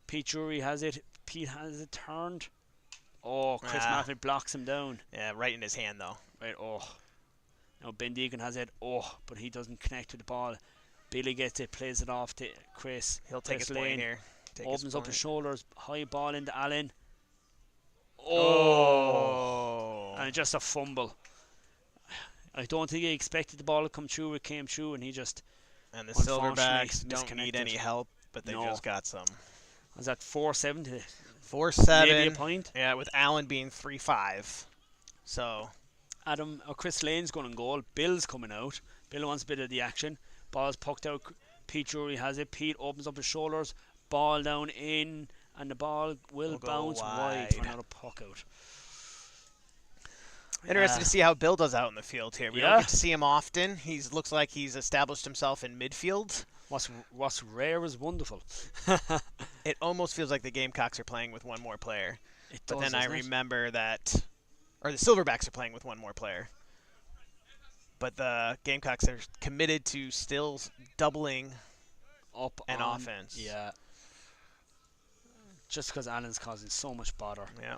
Speaker 1: Pete Drury has it. Pete has it turned. Oh, Chris Maffid blocks him down.
Speaker 4: Yeah, right in his hand, though.
Speaker 1: Right, oh. Now Ben Deegan has it. Oh, but he doesn't connect with the ball. Billy gets it, plays it off to Chris.
Speaker 4: He'll take
Speaker 1: Chris
Speaker 4: his point
Speaker 1: Lane
Speaker 4: here.
Speaker 1: opens up his shoulders. High ball into Allen.
Speaker 4: Oh.
Speaker 1: And just a fumble. I don't think he expected the ball to come through. It came through, and he just.
Speaker 4: And the
Speaker 1: Unfortunately,
Speaker 4: Silverbacks don't need
Speaker 1: misconnected.
Speaker 4: any help, but they
Speaker 1: No.
Speaker 4: just got some.
Speaker 1: Was that 4-7 to
Speaker 4: 4-7.
Speaker 1: maybe a point?
Speaker 4: Yeah, with Allen being 3-5. So
Speaker 1: Adam or Chris Lane's going on goal. Bill's coming out. Bill wants a bit of the action. Ball's pucked out. Pete Drury has it. Pete opens up his shoulders. Ball down in, and the ball will
Speaker 4: go
Speaker 1: bounce wide for
Speaker 4: wide.
Speaker 1: another puck out.
Speaker 4: interested to see how Bill does out in the field here. We
Speaker 1: Yeah.
Speaker 4: don't get to see him often. He looks like he's established himself in midfield.
Speaker 1: What's rare is wonderful.
Speaker 4: It almost feels like the Gamecocks are playing with one more player.
Speaker 1: It
Speaker 4: But
Speaker 1: does,
Speaker 4: then I
Speaker 1: doesn't it?
Speaker 4: remember that, or the Silverbacks are playing with one more player. but the Gamecocks are committed to still doubling
Speaker 1: Up
Speaker 4: an
Speaker 1: on,
Speaker 4: offense.
Speaker 1: Yeah. Just because Allen's causing so much bother.
Speaker 4: Yeah.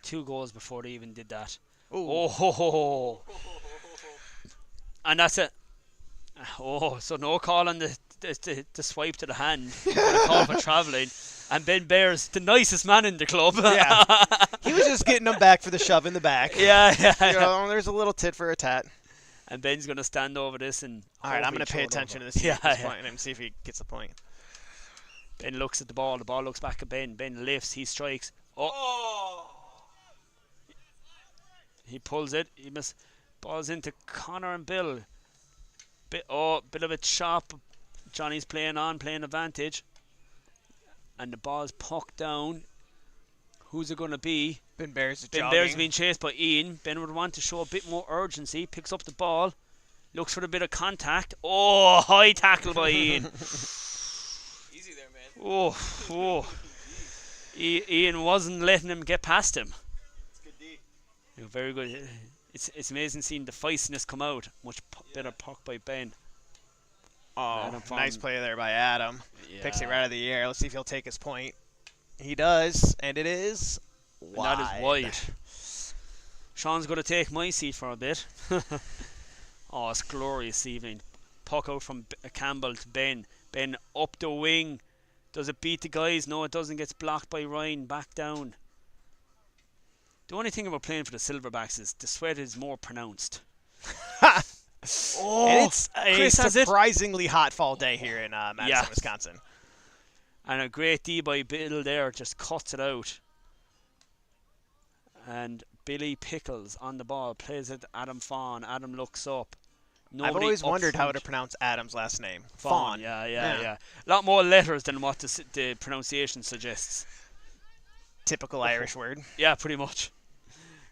Speaker 1: 2 goals before they even did that.
Speaker 4: Ooh.
Speaker 1: Oh, ho, ho, ho. And that's it. Oh, so no call on the swipe to the hand. But a call for travelling. And Ben Bear's the nicest man in the club.
Speaker 4: Yeah. He was just getting them back for the shove in the back.
Speaker 1: yeah.
Speaker 4: You know, there's a little tit for a tat.
Speaker 1: And Ben's going to stand over this and.
Speaker 4: All right, I'm going to pay attention to this at this point and see if he gets the point.
Speaker 1: Ben looks at the ball looks back at Ben. Ben lifts, he strikes. Oh! He pulls it. He must. Balls into Connor and Bill. Bit of a chop. Johnny's playing advantage. And the ball's pucked down. Who's it going to be?
Speaker 4: Ben Bear's
Speaker 1: being chased by Ian. Ben would want to show a bit more urgency. Picks up the ball. Looks for a bit of contact. Oh, high tackle by Ian.
Speaker 3: Easy there, man.
Speaker 1: Oh. Ian wasn't letting him get past him.
Speaker 3: It's good D.
Speaker 1: Very good. It's amazing seeing the feistiness come out. Much better puck by Ben.
Speaker 4: Oh, nice play there by Adam. Yeah. Picks it right out of the air. Let's see if he'll take his point. He does, and it is wide.
Speaker 1: And that is wide. Sean's going to take my seat for a bit. Oh, it's glorious evening. Puck out from Campbell to Ben. Ben up the wing. Does it beat the guys? No, it doesn't. Gets blocked by Ryan. Back down. The only thing about playing for the Silverbacks is the sweat is more pronounced.
Speaker 4: And it's a surprisingly hot fall day here in Madison, Wisconsin.
Speaker 1: And a great D by Bill there just cuts it out. And Billy Pickles on the ball plays it to Adam Fawn. Adam looks up.
Speaker 4: I've always wondered how to pronounce Adam's last name. Fawn.
Speaker 1: Yeah. A lot more letters than what the pronunciation suggests.
Speaker 4: Typical Irish word.
Speaker 1: Yeah, pretty much.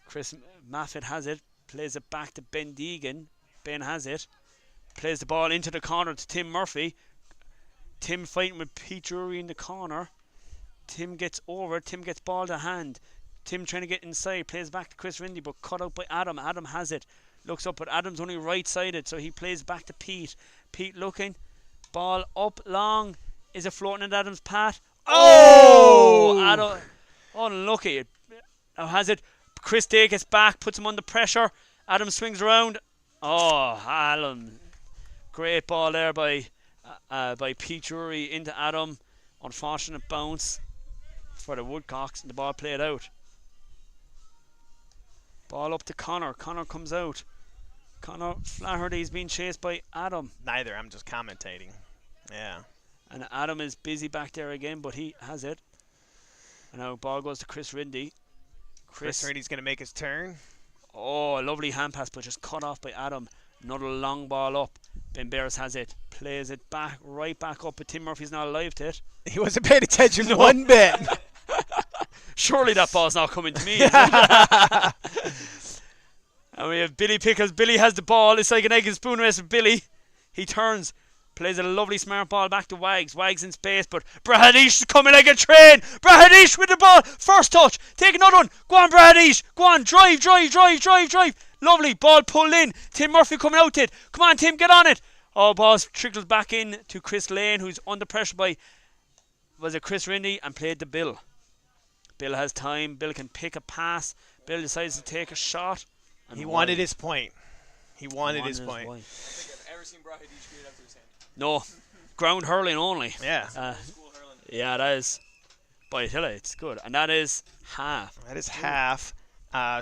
Speaker 1: Chris Maffitt has it. Plays it back to Ben Deegan. Ben has it. Plays the ball into the corner to Tim Murphy. Tim fighting with Pete Drury in the corner. Tim gets over. Tim gets ball to hand. Tim trying to get inside. Plays back to Chris Rindy, but cut out by Adam. Adam has it. Looks up, but Adam's only right-sided, so he plays back to Pete. Pete looking. Ball up long. Is it floating in Adam's path? Oh! Adam. Unlucky. Now has it. Chris Day gets back, puts him under pressure. Adam swings around. Oh, Alan. Great ball there by Pete Drury into Adam. Unfortunate bounce for the Woodcocks, and the ball played out. Ball up to Connor. Connor comes out. Connor Flaherty's being chased by Adam.
Speaker 4: Neither, I'm just commentating. Yeah.
Speaker 1: And Adam is busy back there again, but he has it. And now ball goes to Chris Rindy.
Speaker 4: Chris Rindy's going to make his turn.
Speaker 1: Oh, a lovely hand pass, but just cut off by Adam. Another long ball up. Ben Bears has it. Plays it back, right back up, but Tim Murphy's not alive to it.
Speaker 4: He wasn't paying attention one bit.
Speaker 1: Surely that ball's not coming to me. And we have Billy Pickles. Billy has the ball. It's like an egg and spoon race with Billy. He turns. Plays a lovely smart ball back to Wags. Wags in space, but Brahadish is coming like a train. Brahadish with the ball. First touch. Take another one. Go on, Brahadish. Go on. Drive. Lovely. Ball pulled in. Tim Murphy coming out to it. Come on, Tim. Get on it. Oh, ball trickles back in to Chris Lane, who's under pressure by, was it Chris Rindy, and played to Bill. Bill has time. Bill can pick a pass. Bill decides to take a shot.
Speaker 4: He wanted his point. He wanted his point.
Speaker 3: I don't think I've ever seen Brahadish get it up to his hand.
Speaker 1: No. Ground hurling only.
Speaker 4: Yeah.
Speaker 3: School hurling.
Speaker 1: Yeah, that is. But I tell you, it's good. And that is half.
Speaker 4: That is half.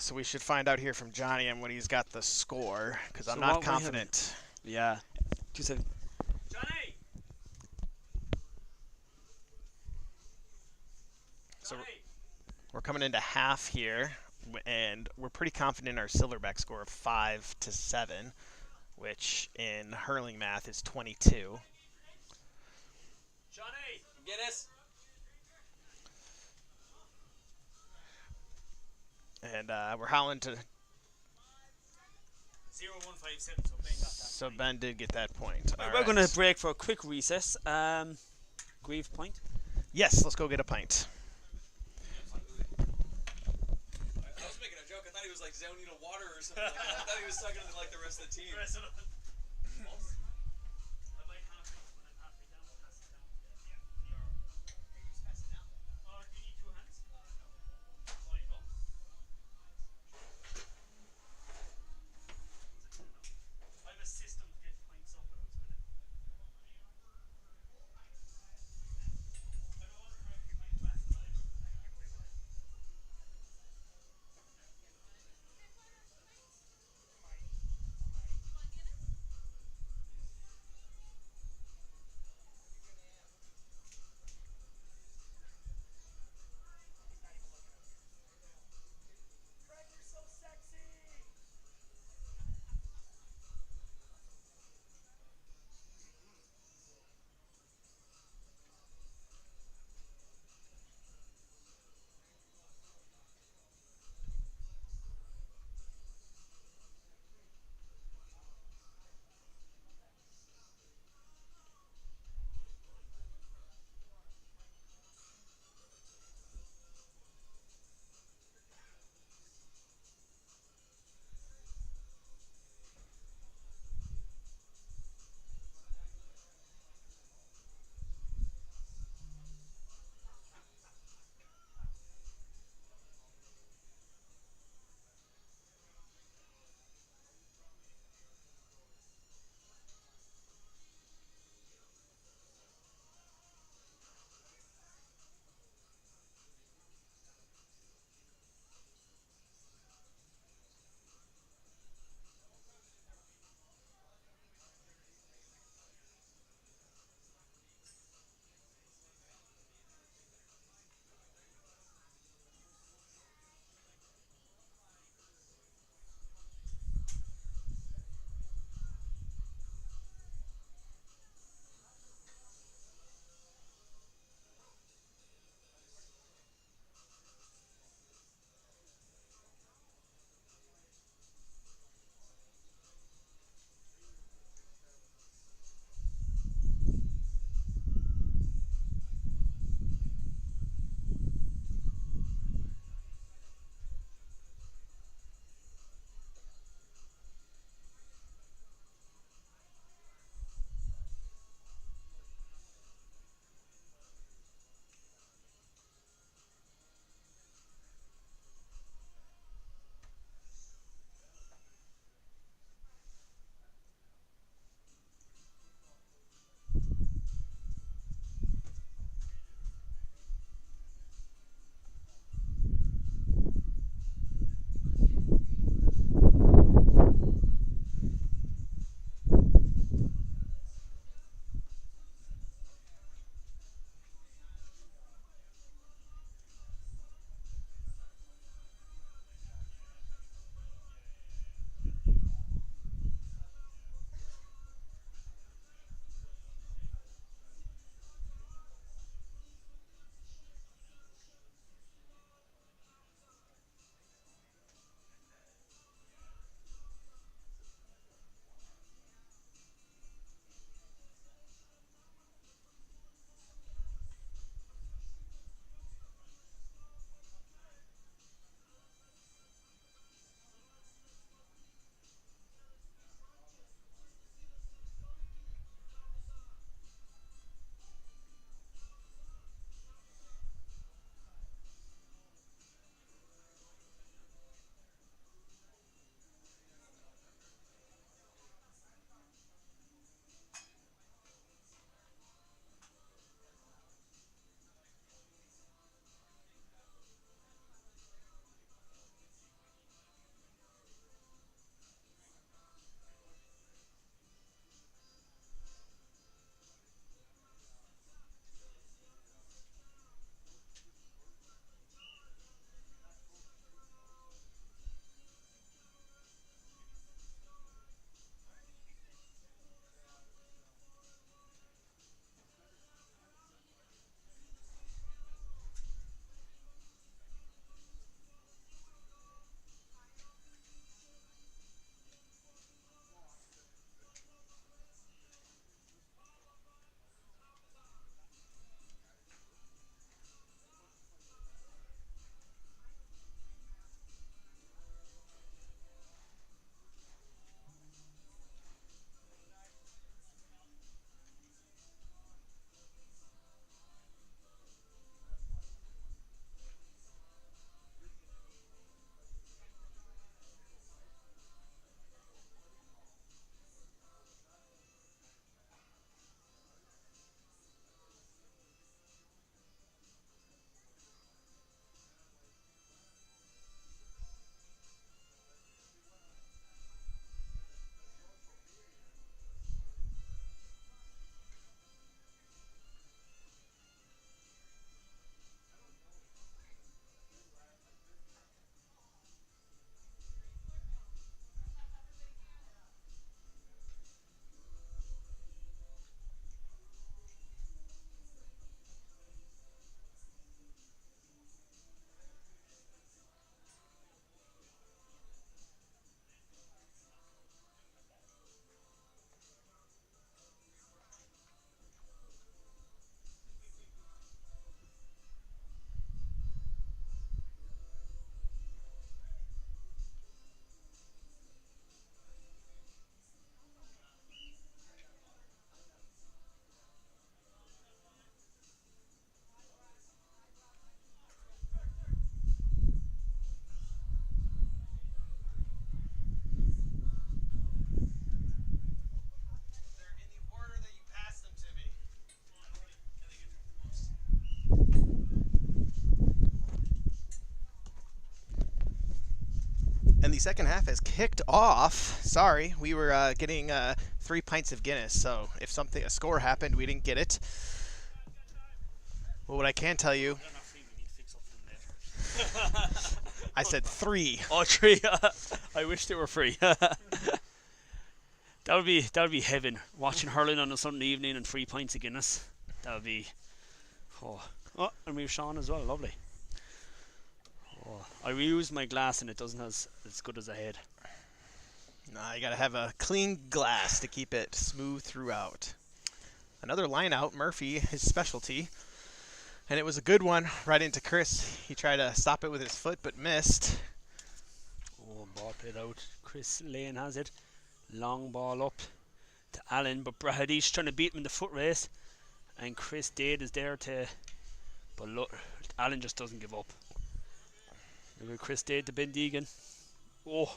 Speaker 4: So we should find out here from Johnny and when he's got the score, because I'm not confident.
Speaker 1: Yeah. 2-7. Johnny!
Speaker 4: So we're coming into half here, and we're pretty confident in our Silverback score of 5-7, which in hurling math is 22.
Speaker 3: Johnny, get us.
Speaker 4: And we're howling to.
Speaker 1: 0157. So Ben got that.
Speaker 4: So Ben did get that point.
Speaker 1: We're going to break for a quick recess. Grieve point.
Speaker 4: Yes, let's go get a pint.
Speaker 3: I was making a joke. I thought he was was like, "Does anyone need a water or something?" Like that. I thought he was talking to like the rest of the team.
Speaker 4: And the second half has kicked off. Sorry, we were getting 3 pints of Guinness, so if a score happened, we didn't get it. Well, what I can tell you, I said 3.
Speaker 1: Oh, 3. I wish they were free. That would be heaven. Watching hurling on a Sunday evening and 3 pints of Guinness. That would be. Oh, and we have Sean as well. Lovely. Oh, I reused my glass and it doesn't as good as I had.
Speaker 4: Nah, you gotta have a clean glass to keep it smooth throughout. Another line out, Murphy, his specialty. And it was a good one right into Chris. He tried to stop it with his foot but missed.
Speaker 1: Oh, ball played out. Chris Lane has it. Long ball up to Allen, but Brahadish trying to beat him in the foot race. And Chris Dade is there to. But look, Allen just doesn't give up. Look at Chris Dade to Ben Deegan. Oh.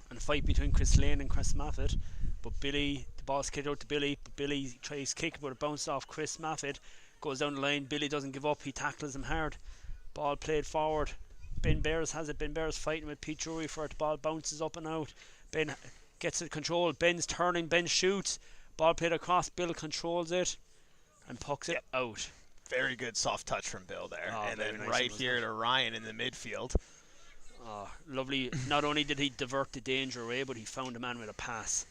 Speaker 1: And a fight between Chris Lane and Chris Maffitt. But Billy, the ball's kicked out to Billy, but Billy tries kick, but it bounced off Chris Maffitt. Goes down the line. Billy doesn't give up. He tackles him hard. Ball played forward. Ben Bears has it. Ben Bears fighting with Pete Drury for it. The ball bounces up and out. Ben gets it control. Ben's turning. Ben shoots. Ball played across. Bill controls it and pucks it out.
Speaker 4: Very good soft touch from Bill there.
Speaker 1: Oh,
Speaker 4: and then
Speaker 1: nice
Speaker 4: right here to Ryan in the midfield.
Speaker 1: Oh, lovely. Not only did he divert the danger away, but he found a man with a pass.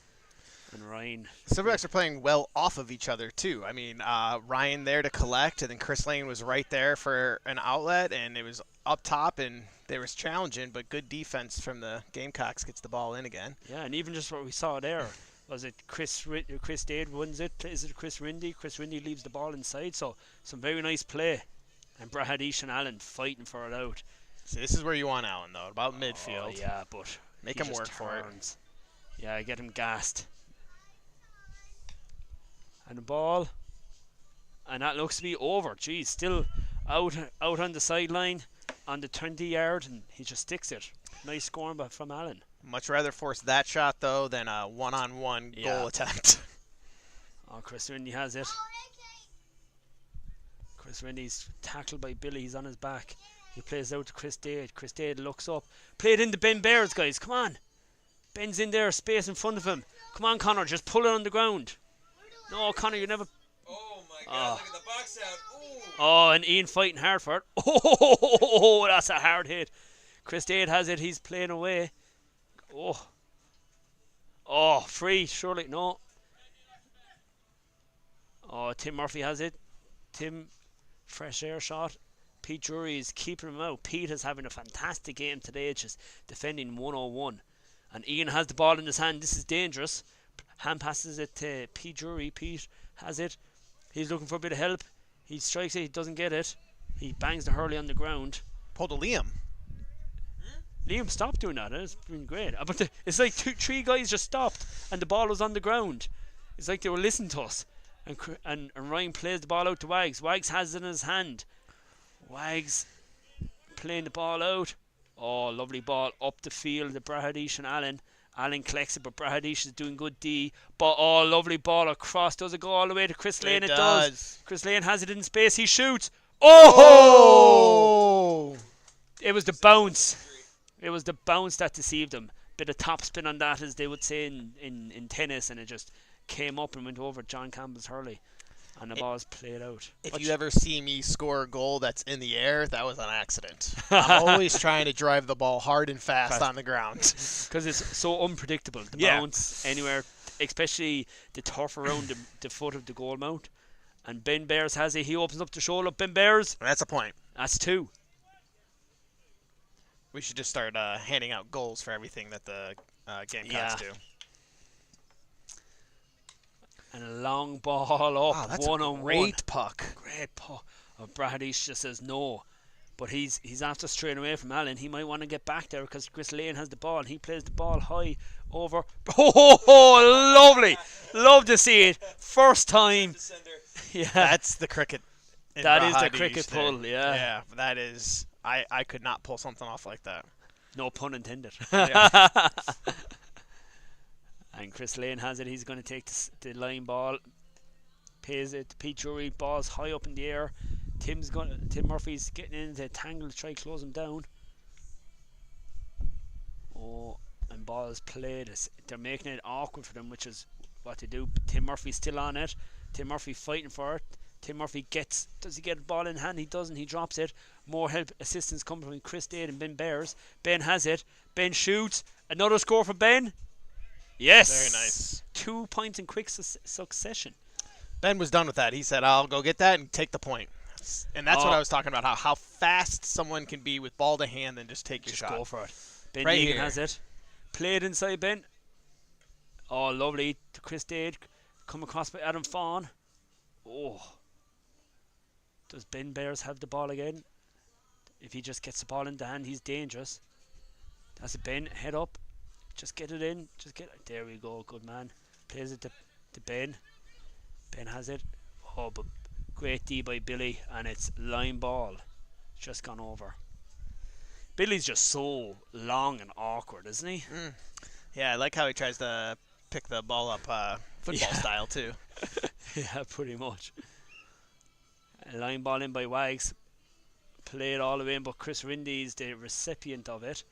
Speaker 1: And Ryan.
Speaker 4: Silverbacks are playing well off of each other, too. I mean, Ryan there to collect, and then Chris Lane was right there for an outlet, and it was up top, and they was challenging, but good defense from the Gamecocks gets the ball in again.
Speaker 1: Yeah, and even just what we saw there, was it Chris Dade wins it? Is it Chris Rindy? Chris Rindy leaves the ball inside, so some very nice play. And Brahadish and Allen fighting for it out.
Speaker 4: So this is where you want Allen, though, about midfield.
Speaker 1: Oh, yeah, but
Speaker 4: Make
Speaker 1: he
Speaker 4: him
Speaker 1: just
Speaker 4: work for it.
Speaker 1: turns. Yeah, get him gassed. And the ball, and that looks to be over. Geez, still out on the sideline on the 20-yard, and he just sticks it. Nice scoring from Allen.
Speaker 4: Much rather force that shot, though, than a one-on-one goal attempt.
Speaker 1: Oh, Chris Rindy has it. Chris Rindy's tackled by Billy. He's on his back. He plays out to Chris Dade. Chris Dade looks up. Play it into Ben Bears, guys. Come on. Ben's in there, space in front of him. Come on, Connor. Just pull it on the ground. No, Connor, you never.
Speaker 3: Oh my God! Look at the box out. Ooh.
Speaker 1: Oh, and Ian fighting hard for it. Oh, that's a hard hit. Chris Dade has it. He's playing away. Oh, free. Surely no. Oh, Tim Murphy has it. Tim, fresh air shot. Pete Drury is keeping him out. Pete is having a fantastic game today, just defending 101. And Ian has the ball in his hand. This is dangerous. Hand passes it to Pete Drury. Pete has it. He's looking for a bit of help. He strikes it. He doesn't get it. He bangs the hurley on the ground.
Speaker 4: Pulled a Liam.
Speaker 1: Liam, stop doing that. It's been great. But it's like three guys just stopped and the ball was on the ground. It's like they were listening to us. And Ryan plays the ball out to Wags. Wags has it in his hand. Wags playing the ball out. Oh, lovely ball up the field to Brahadish and Allen. Allen collects it, but Brahadish is doing good D. But oh, lovely ball across. Does it go all the way to Chris Lane? It does. Chris Lane has it in space. He shoots. Oh! It was the bounce. It was the bounce that deceived him. Bit of topspin on that, as they would say in tennis, and it just came up and went over John Campbell's hurley. And the ball's played out.
Speaker 4: If you ever see me score a goal that's in the air, that was an accident. I'm always trying to drive the ball hard and fast on the ground.
Speaker 1: Because it's so unpredictable. The bounce anywhere, especially the turf around the foot of the goal mount. And Ben Bears has it. He opens up the shoulder. Ben Bears.
Speaker 4: That's a point.
Speaker 1: That's 2.
Speaker 4: We should just start handing out goals for everything that the Gamecocks do.
Speaker 1: And a long ball up,
Speaker 4: wow, that's
Speaker 1: one-on-one.
Speaker 4: Great puck.
Speaker 1: Great puck. Brahadish just says no. But he's after straying away from Allen. He might want to get back there because Chris Lane has the ball. And he plays the ball high over. Oh, lovely. Love to see it. First time. Yeah.
Speaker 4: That's the cricket.
Speaker 1: That is the cricket pull, yeah.
Speaker 4: Yeah, that is. I could not pull something off like that.
Speaker 1: No pun intended.
Speaker 4: Yeah.
Speaker 1: And Chris Lane has it. He's going to take the line ball. Pays it to Pete Drury. Ball's high up in the air. Tim Murphy's getting into a tangle to try to close him down. Oh, and ball's played. They're making it awkward for them, which is what they do. Tim Murphy's still on it. Tim Murphy fighting for it. Tim Murphy does he get the ball in hand? He doesn't. He drops it. More help, assistance coming from Chris Dade and Ben Bears. Ben has it. Ben shoots. Another score for Ben. Yes.
Speaker 4: Very nice.
Speaker 1: 2 points in quick succession.
Speaker 4: Ben was done with that. He said, I'll go get that and take the point. And that's what
Speaker 1: Oh.
Speaker 4: I was talking about, how fast someone can be with ball to hand and just take your
Speaker 1: Just
Speaker 4: shot.
Speaker 1: go for it. Ben
Speaker 4: Right
Speaker 1: Egan
Speaker 4: here.
Speaker 1: has it. Played inside Ben. Oh, lovely. To Chris Dade. Come across by Adam Fawn. Oh. Does Ben Bears have the ball again? If he just gets the ball in the hand, he's dangerous. That's it, Ben. Head up. Just get it in. Just get it. There we go. Good man. Plays it to Ben. Ben has it. Oh, but great D by Billy. And it's line ball. Just gone over. Billy's just so long and awkward, isn't he?
Speaker 4: Yeah, I like how he tries to pick the ball up football style, too.
Speaker 1: Yeah, pretty much. A line ball in by Wags. Played all the way in, but Chris Rindy's the recipient of it.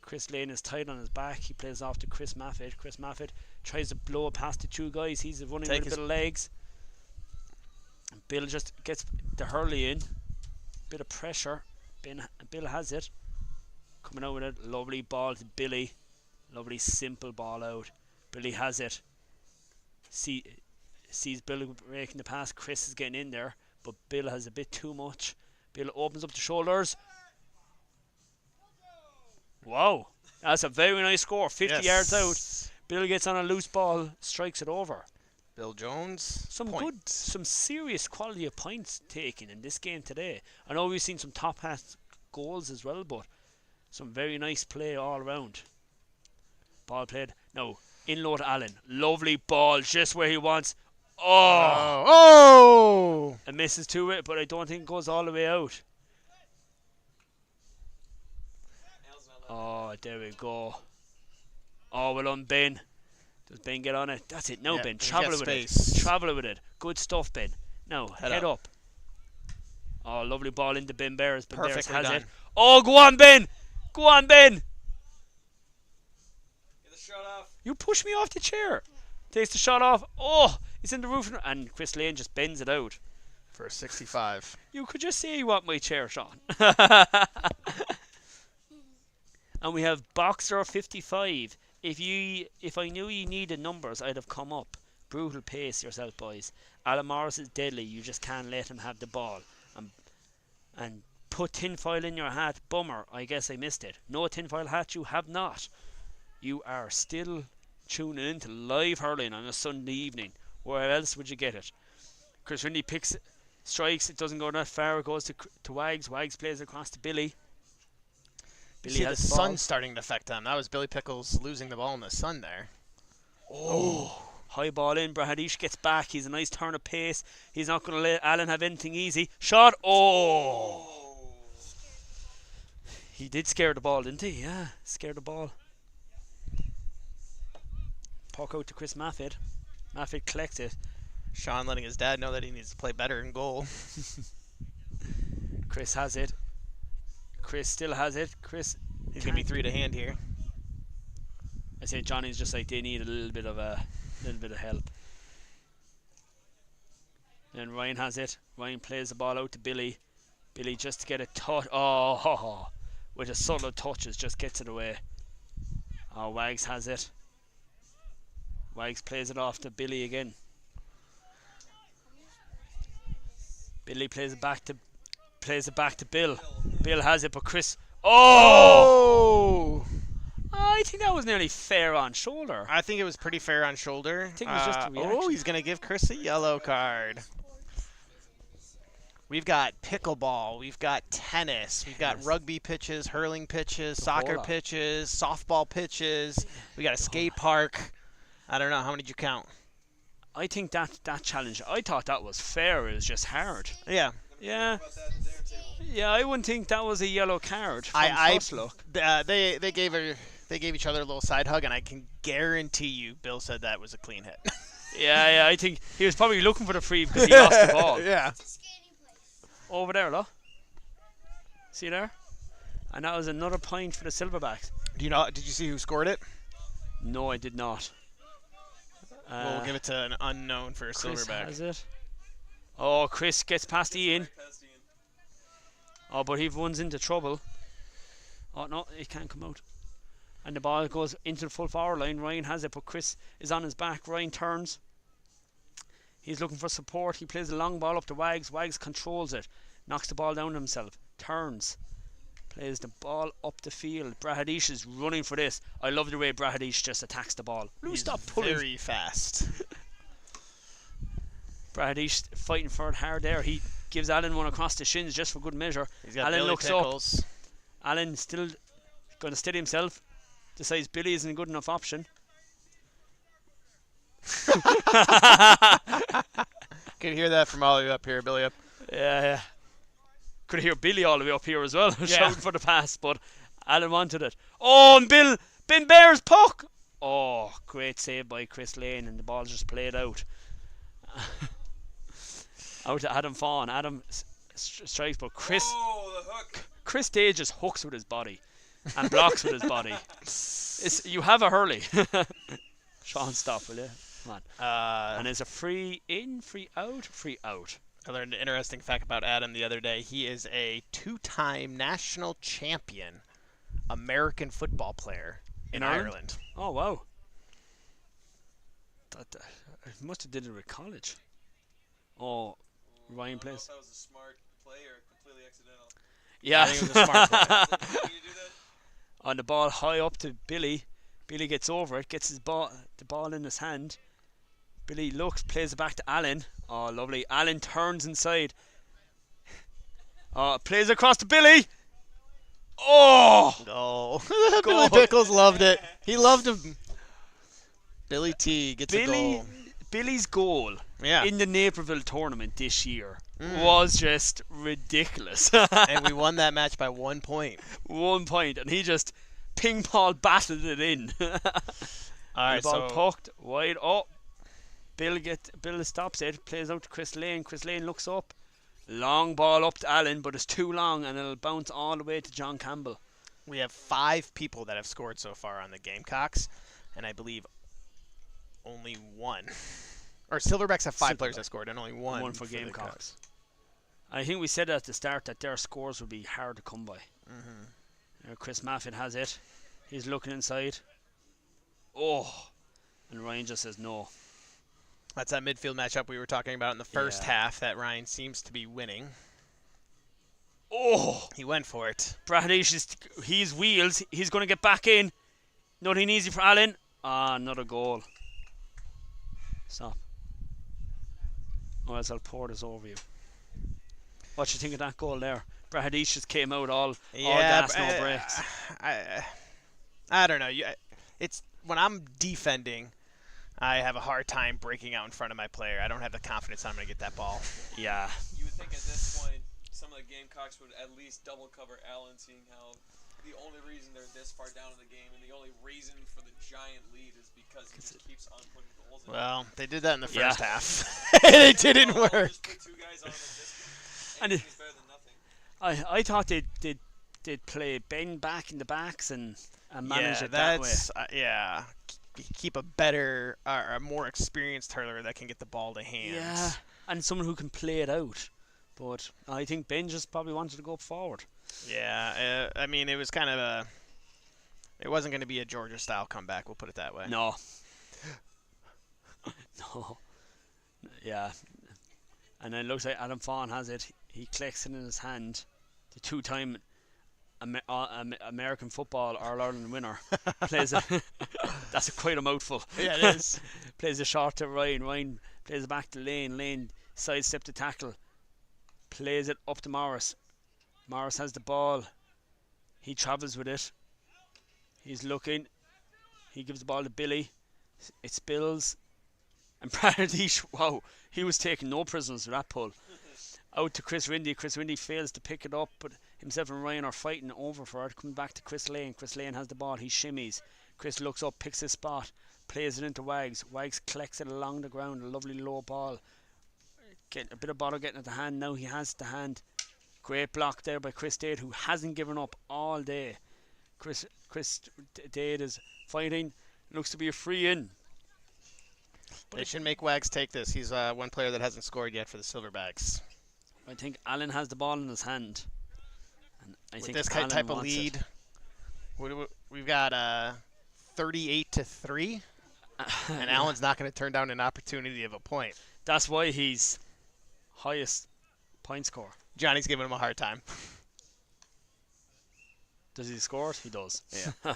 Speaker 1: Chris Lane is tight on his back. He plays off to Chris Maffitt. Chris Maffitt tries to blow it past the two guys. He's running with a bit of legs. Bill just gets the Hurley in. Bit of pressure. Bill has it. Coming out with a lovely ball to Billy. Lovely simple ball out. Billy has it. Sees Bill breaking the pass. Chris is getting in there, but Bill has a bit too much. Bill opens up the shoulders. Wow, that's a very nice score. 50 yards out. Bill gets on a loose ball, strikes it over.
Speaker 4: Bill Jones.
Speaker 1: Some serious quality of points taken in this game today. I know we've seen some top hat goals as well, but some very nice play all around. Ball played. No, in low to Allen. Lovely ball, just where he wants.
Speaker 4: Oh!
Speaker 1: And misses to it, but I don't think it goes all the way out. Oh, there we go. Oh, well done, Ben. Does Ben get on it? That's it. No,
Speaker 4: Yeah,
Speaker 1: Ben.
Speaker 4: he's
Speaker 1: Travel
Speaker 4: got
Speaker 1: with it.
Speaker 4: space.
Speaker 1: Travel with it. Good stuff, Ben. Now, head up. Oh, lovely ball into Ben Bears. Ben Bears
Speaker 4: Perfectly
Speaker 1: has
Speaker 4: done.
Speaker 1: it. Oh, go on, Ben. Go on, Ben.
Speaker 2: Get the shot off.
Speaker 1: You push me off the chair. Takes the shot off. Oh, it's in the roof. And Chris Lane just bends it out.
Speaker 4: For 65.
Speaker 1: You could just say you want my chair, Sean. And we have Boxer 55. If I knew you needed numbers, I'd have come up. Brutal pace yourself, boys. Alan Morris is deadly. You just can't let him have the ball. And put tinfoil in your hat. Bummer. I guess I missed it. No tinfoil hat you have not. You are still tuning into live hurling on a Sunday evening. Where else would you get it? Chris Rindy strikes. It doesn't go that far. It goes to Wags. Wags plays across to Billy. Billy
Speaker 4: See,
Speaker 1: has
Speaker 4: the
Speaker 1: the ball.
Speaker 4: sun's starting to affect them. That was Billy Pickles losing the ball in the sun there.
Speaker 1: Oh, high ball in. Brahadish gets back. He's a nice turn of pace. He's not going to let Allen have anything easy. Shot. Oh. He did scare the ball, didn't he? Yeah, scared the ball. Puck out to Chris Maffitt. Maffitt collects it.
Speaker 4: Sean letting his dad know that he needs to play better in goal.
Speaker 1: Chris has it. Chris still has it. Chris.
Speaker 4: He's going to be 3 to hand here.
Speaker 1: I say Johnny's just like they need a little bit of help. Then Ryan has it. Ryan plays the ball out to Billy. Billy just to get a touch. Oh, with a subtle touches, just gets it away. Oh, Wags has it. Wags plays it off to Billy again. Billy plays it back to Bill. Bill has it, but Chris. Oh! I think that was nearly fair on shoulder.
Speaker 4: I think it was pretty fair on shoulder.
Speaker 1: I think it was just a reaction.
Speaker 4: Oh, he's going to give Chris a yellow card. We've got pickleball. We've got tennis. We've got rugby pitches, hurling pitches, soccer
Speaker 1: Cola.
Speaker 4: pitches, softball pitches. We got a skate park. I don't know. How many did you count?
Speaker 1: I think that challenge, I thought that was fair. It was just hard.
Speaker 4: Yeah.
Speaker 1: Yeah. Yeah, I wouldn't think that was a yellow card from first look.
Speaker 4: They gave each other a little side hug, and I can guarantee you Bill said that was a clean hit.
Speaker 1: Yeah, I think he was probably looking for the free because he lost the ball.
Speaker 4: Yeah.
Speaker 5: It's a skating place.
Speaker 1: over there, look. See there? And that was another point for the Silverbacks.
Speaker 4: Do you know? Did you see who scored it?
Speaker 1: No, I did not.
Speaker 4: We'll give it to an unknown for a
Speaker 1: Chris
Speaker 4: Silverback.
Speaker 1: has it. Oh, Chris gets past Ian. Oh, but he runs into trouble. Oh, no, it can't come out. And the ball goes into the full forward line. Ryan has it, but Chris is on his back. Ryan turns. He's looking for support. He plays a long ball up to Wags. Wags controls it. Knocks the ball down himself. Turns. Plays the ball up the field. Brahadish is running for this. I love the way Brahadish just attacks the ball.
Speaker 4: He's
Speaker 1: Stop pulling.
Speaker 4: very fast.
Speaker 1: Brahadish fighting for it hard there. He gives Alan one across the shins just for good measure.
Speaker 4: He's got
Speaker 1: Alan
Speaker 4: Billy
Speaker 1: looks
Speaker 4: Pickles.
Speaker 1: up. Alan still going to steady himself. Decides Billy isn't a good enough option.
Speaker 4: Can hear that from all of you up here, Billy.
Speaker 1: Yeah. Could hear Billy all the way up here as well, shouting for the pass, but Alan wanted it. Oh, and Ben Bear's puck. Oh, great save by Chris Lane, and the ball just played out. Out to Adam Fawn. Adam strikes, but Chris.
Speaker 3: Oh, the hook.
Speaker 1: Chris Day just hooks with his body and blocks with his body. You have a hurley. Sean, stop, will you? Come on. And it's a free in, free out, free out.
Speaker 4: I learned an interesting fact about Adam the other day. He is a 2-time national champion American football player in Ireland.
Speaker 1: Oh, wow. I must have did it with college. Oh, Ryan
Speaker 3: I don't know
Speaker 1: plays.
Speaker 3: if that was a smart play or completely accidental.
Speaker 1: Yeah.
Speaker 4: I think it was a smart play.
Speaker 3: Can you do that?
Speaker 1: On the ball high up to Billy. Billy gets over it, gets the ball in his hand. Billy looks, plays it back to Alan. Oh, lovely. Alan turns inside. Plays across to Billy. Oh!
Speaker 4: Oh, Billy Pickles loved it. He loved him. Billy T gets a goal.
Speaker 1: Billy's goal in the Naperville tournament this year was just ridiculous.
Speaker 4: And we won that match by 1 point.
Speaker 1: 1 point, and he just ping pong batted it in.
Speaker 4: All right,
Speaker 1: the ball
Speaker 4: so
Speaker 1: poked wide. Oh, Bill stops it, plays out to Chris Lane. Chris Lane looks up. Long ball up to Allen, but it's too long and it'll bounce all the way to John Campbell.
Speaker 4: we have 5 people that have scored so far on the Gamecocks, and I believe only one. Or Silverbacks have 5 players that scored, and only one
Speaker 1: for
Speaker 4: the
Speaker 1: Gamecocks. I think we said at the start that their scores would be hard to come by. Chris Maffitt has it. He's looking inside. Oh, and Ryan just says no.
Speaker 4: That's that midfield matchup we were talking about in the first half that Ryan seems to be winning.
Speaker 1: Oh,
Speaker 4: He went for it.
Speaker 1: Brahadish he's wheels. He's going to get back in. Nothing easy for Allen. Another goal. Stop. Or else I'll pour this over you. What you think of that goal there? Brahadish just came out all gas, no brakes.
Speaker 4: I don't know. It's when I'm defending, I have a hard time breaking out in front of my player. I don't have the confidence I'm going to get that ball.
Speaker 1: Yeah.
Speaker 3: You would think at this point some of the Gamecocks would at least double cover Allen, seeing how the only reason they're this far down in the game and the only reason for the giant lead is because he just keeps on putting goals in.
Speaker 4: Well, they did that in the first half. It didn't work.
Speaker 3: Just put 2 guys on at this
Speaker 1: And
Speaker 3: point. Anything's better than nothing.
Speaker 1: I thought they'd play Ben back in the backs and manage it that way.
Speaker 4: Yeah. Keep a better, a more experienced hurler that can get the ball to hand.
Speaker 1: Yeah, and someone who can play it out. But I think Ben just probably wanted to go forward.
Speaker 4: Yeah, I mean, it was kind of it wasn't going to be a Georgia-style comeback, we'll put it that way.
Speaker 1: No. No. Yeah. And then it looks like Adam Fawn has it. He collects it in his hand. The 2-time American football All-Ireland winner plays it. That's quite a mouthful.
Speaker 4: Yeah, it is.
Speaker 1: Plays a shot to Ryan. Ryan plays it back to Lane. Lane sidestep the tackle. Plays it up to Morris. Morris has the ball. He travels with it. He's looking. He gives the ball to Billy. It spills. And Bradish, wow, he was taking no prisoners with that pull. Out to Chris Rindy. Chris Rindy fails to pick it up, but himself and Ryan are fighting over for it. Coming back to Chris Lane. Chris Lane has the ball. He shimmies. Chris looks up, picks his spot, plays it into Wags. Wags collects it along the ground. A lovely low ball. Getting a bit of bother getting at the hand. Now he has the hand. Great block there by Chris Dade, who hasn't given up all day. Chris Dade is fighting. Looks to be a free in.
Speaker 4: They should make Wags take this. He's one player that hasn't scored yet for the Silverbacks.
Speaker 1: I think Allen has the ball in his hand. And I
Speaker 4: With
Speaker 1: think
Speaker 4: this
Speaker 1: Allen
Speaker 4: type of
Speaker 1: wants
Speaker 4: lead,
Speaker 1: it.
Speaker 4: we've got 38-3, and Allen's not going to turn down an opportunity of a point.
Speaker 1: That's why he's highest point scorer.
Speaker 4: Johnny's giving him a hard time.
Speaker 1: Does he score it? He does.
Speaker 4: Yeah.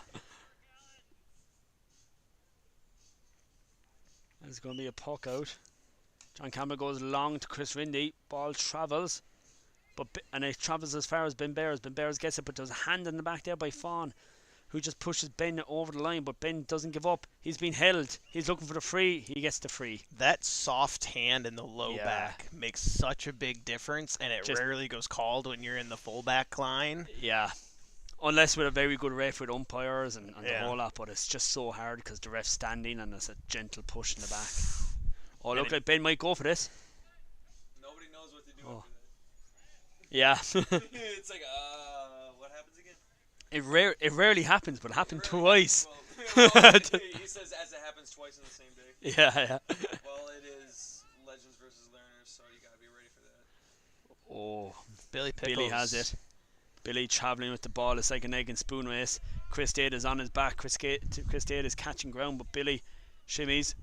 Speaker 1: There's going to be a puck out. John Campbell goes long to Chris Rindy. Ball travels. And it travels as far as Ben Bears. Ben Bears gets it, but there's a hand in the back there by Fawn, who just pushes Ben over the line, but Ben doesn't give up. He's been held. He's looking for the free. He gets the free.
Speaker 4: That soft hand in the low
Speaker 1: Yeah.
Speaker 4: back makes such a big difference, and it
Speaker 1: Just-
Speaker 4: rarely goes called when you're in the fullback line.
Speaker 1: Yeah. Unless with a very good ref with umpires and the
Speaker 4: Yeah.
Speaker 1: whole lot, but it's just so hard because the ref's standing and it's a gentle push in the back. Oh,
Speaker 4: And
Speaker 1: look like Ben might go for this.
Speaker 3: Nobody knows what to do
Speaker 1: Oh.
Speaker 3: after
Speaker 1: Yeah.
Speaker 3: that. It's like, what happens again?
Speaker 1: It rarely happens, but it happened twice.
Speaker 3: Well, he says as it happens twice in the same day.
Speaker 1: Yeah.
Speaker 3: Well, it is Legends versus Learners, so you gotta be ready for that.
Speaker 1: Oh,
Speaker 4: Billy Pickles.
Speaker 1: Billy has it. Billy travelling with the ball. It's like an egg and spoon race. Chris Dade is on his back. Chris Dade is catching ground, but Billy shimmies,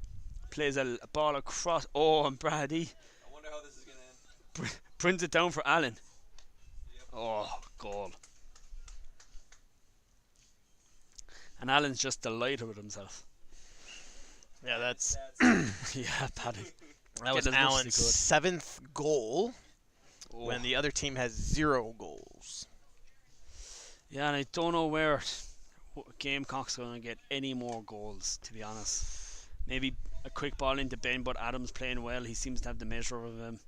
Speaker 1: plays a ball across. Oh, and Brady
Speaker 3: I wonder how this is gonna end.
Speaker 1: brings it down for Allen.
Speaker 3: Yep.
Speaker 1: Oh, goal. And Allen's just delighted with himself.
Speaker 4: Yeah, that's
Speaker 1: Yeah, Paddy.
Speaker 4: that was
Speaker 1: Getting as much as he
Speaker 4: Allen's
Speaker 1: could.
Speaker 4: 7th goal
Speaker 1: Oh.
Speaker 4: when the other team has 0 goals.
Speaker 1: Yeah, and I don't know where Gamecocks are going to get any more goals, to be honest. Maybe a quick ball into Ben, but Adams playing well. He seems to have the measure of him.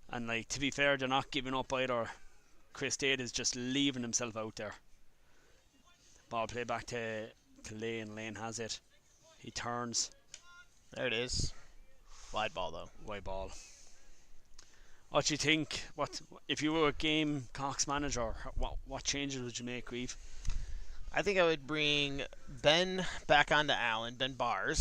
Speaker 1: And, like, to be fair, they're not giving up either. Chris Dade is just leaving himself out there. Ball play back to Lane. Lane has it. He turns.
Speaker 4: There it is. Wide ball, though.
Speaker 1: Wide ball. What do you think? What if you were a Gamecocks manager? What changes would you make, Reeve?
Speaker 4: I think I would bring Ben back onto Allen, Ben Bars,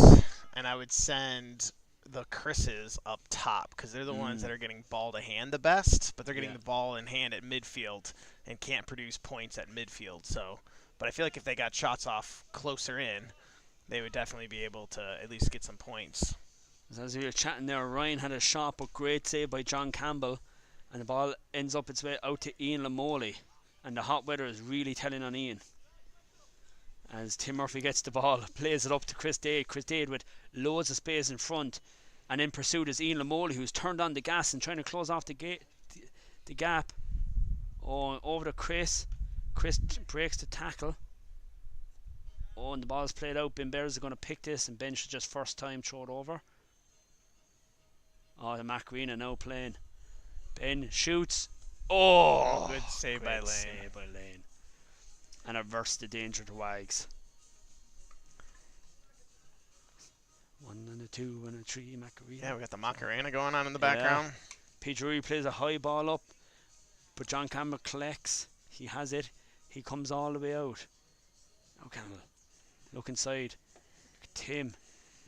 Speaker 4: and I would send the Chris's up top because they're the ones that are getting ball to hand the best, but they're getting
Speaker 1: Yeah.
Speaker 4: the ball in hand at midfield and can't produce points at midfield. So, but I feel like if they got shots off closer in, they would definitely be able to at least get some points.
Speaker 1: As we were chatting there, Ryan had a shot, but great save by John Campbell, and the ball ends up its way out to Ian Lamoley, and the hot weather is really telling on Ian. As Tim Murphy gets the ball, plays it up to Chris Dade. Chris Dade with loads of space in front, and in pursuit is Ian Lamoley, who's turned on the gas and trying to close off the gap. Oh, over to Chris. Chris breaks the tackle. Oh, and the ball's played out. Ben Bears are going to pick this, and Ben should just first time throw it over. Oh, the Macarena now playing. Ben shoots. Oh,
Speaker 4: Good save by
Speaker 1: great
Speaker 4: Lane.
Speaker 1: save by Lane. And averts the danger to Wags. 1 and a 2 and a 3 Macarena.
Speaker 4: Yeah, we got the Macarena going on in the background.
Speaker 1: Peter Drury plays a high ball up, but John Campbell collects. He has it. He comes all the way out. Now Campbell, look inside. Tim,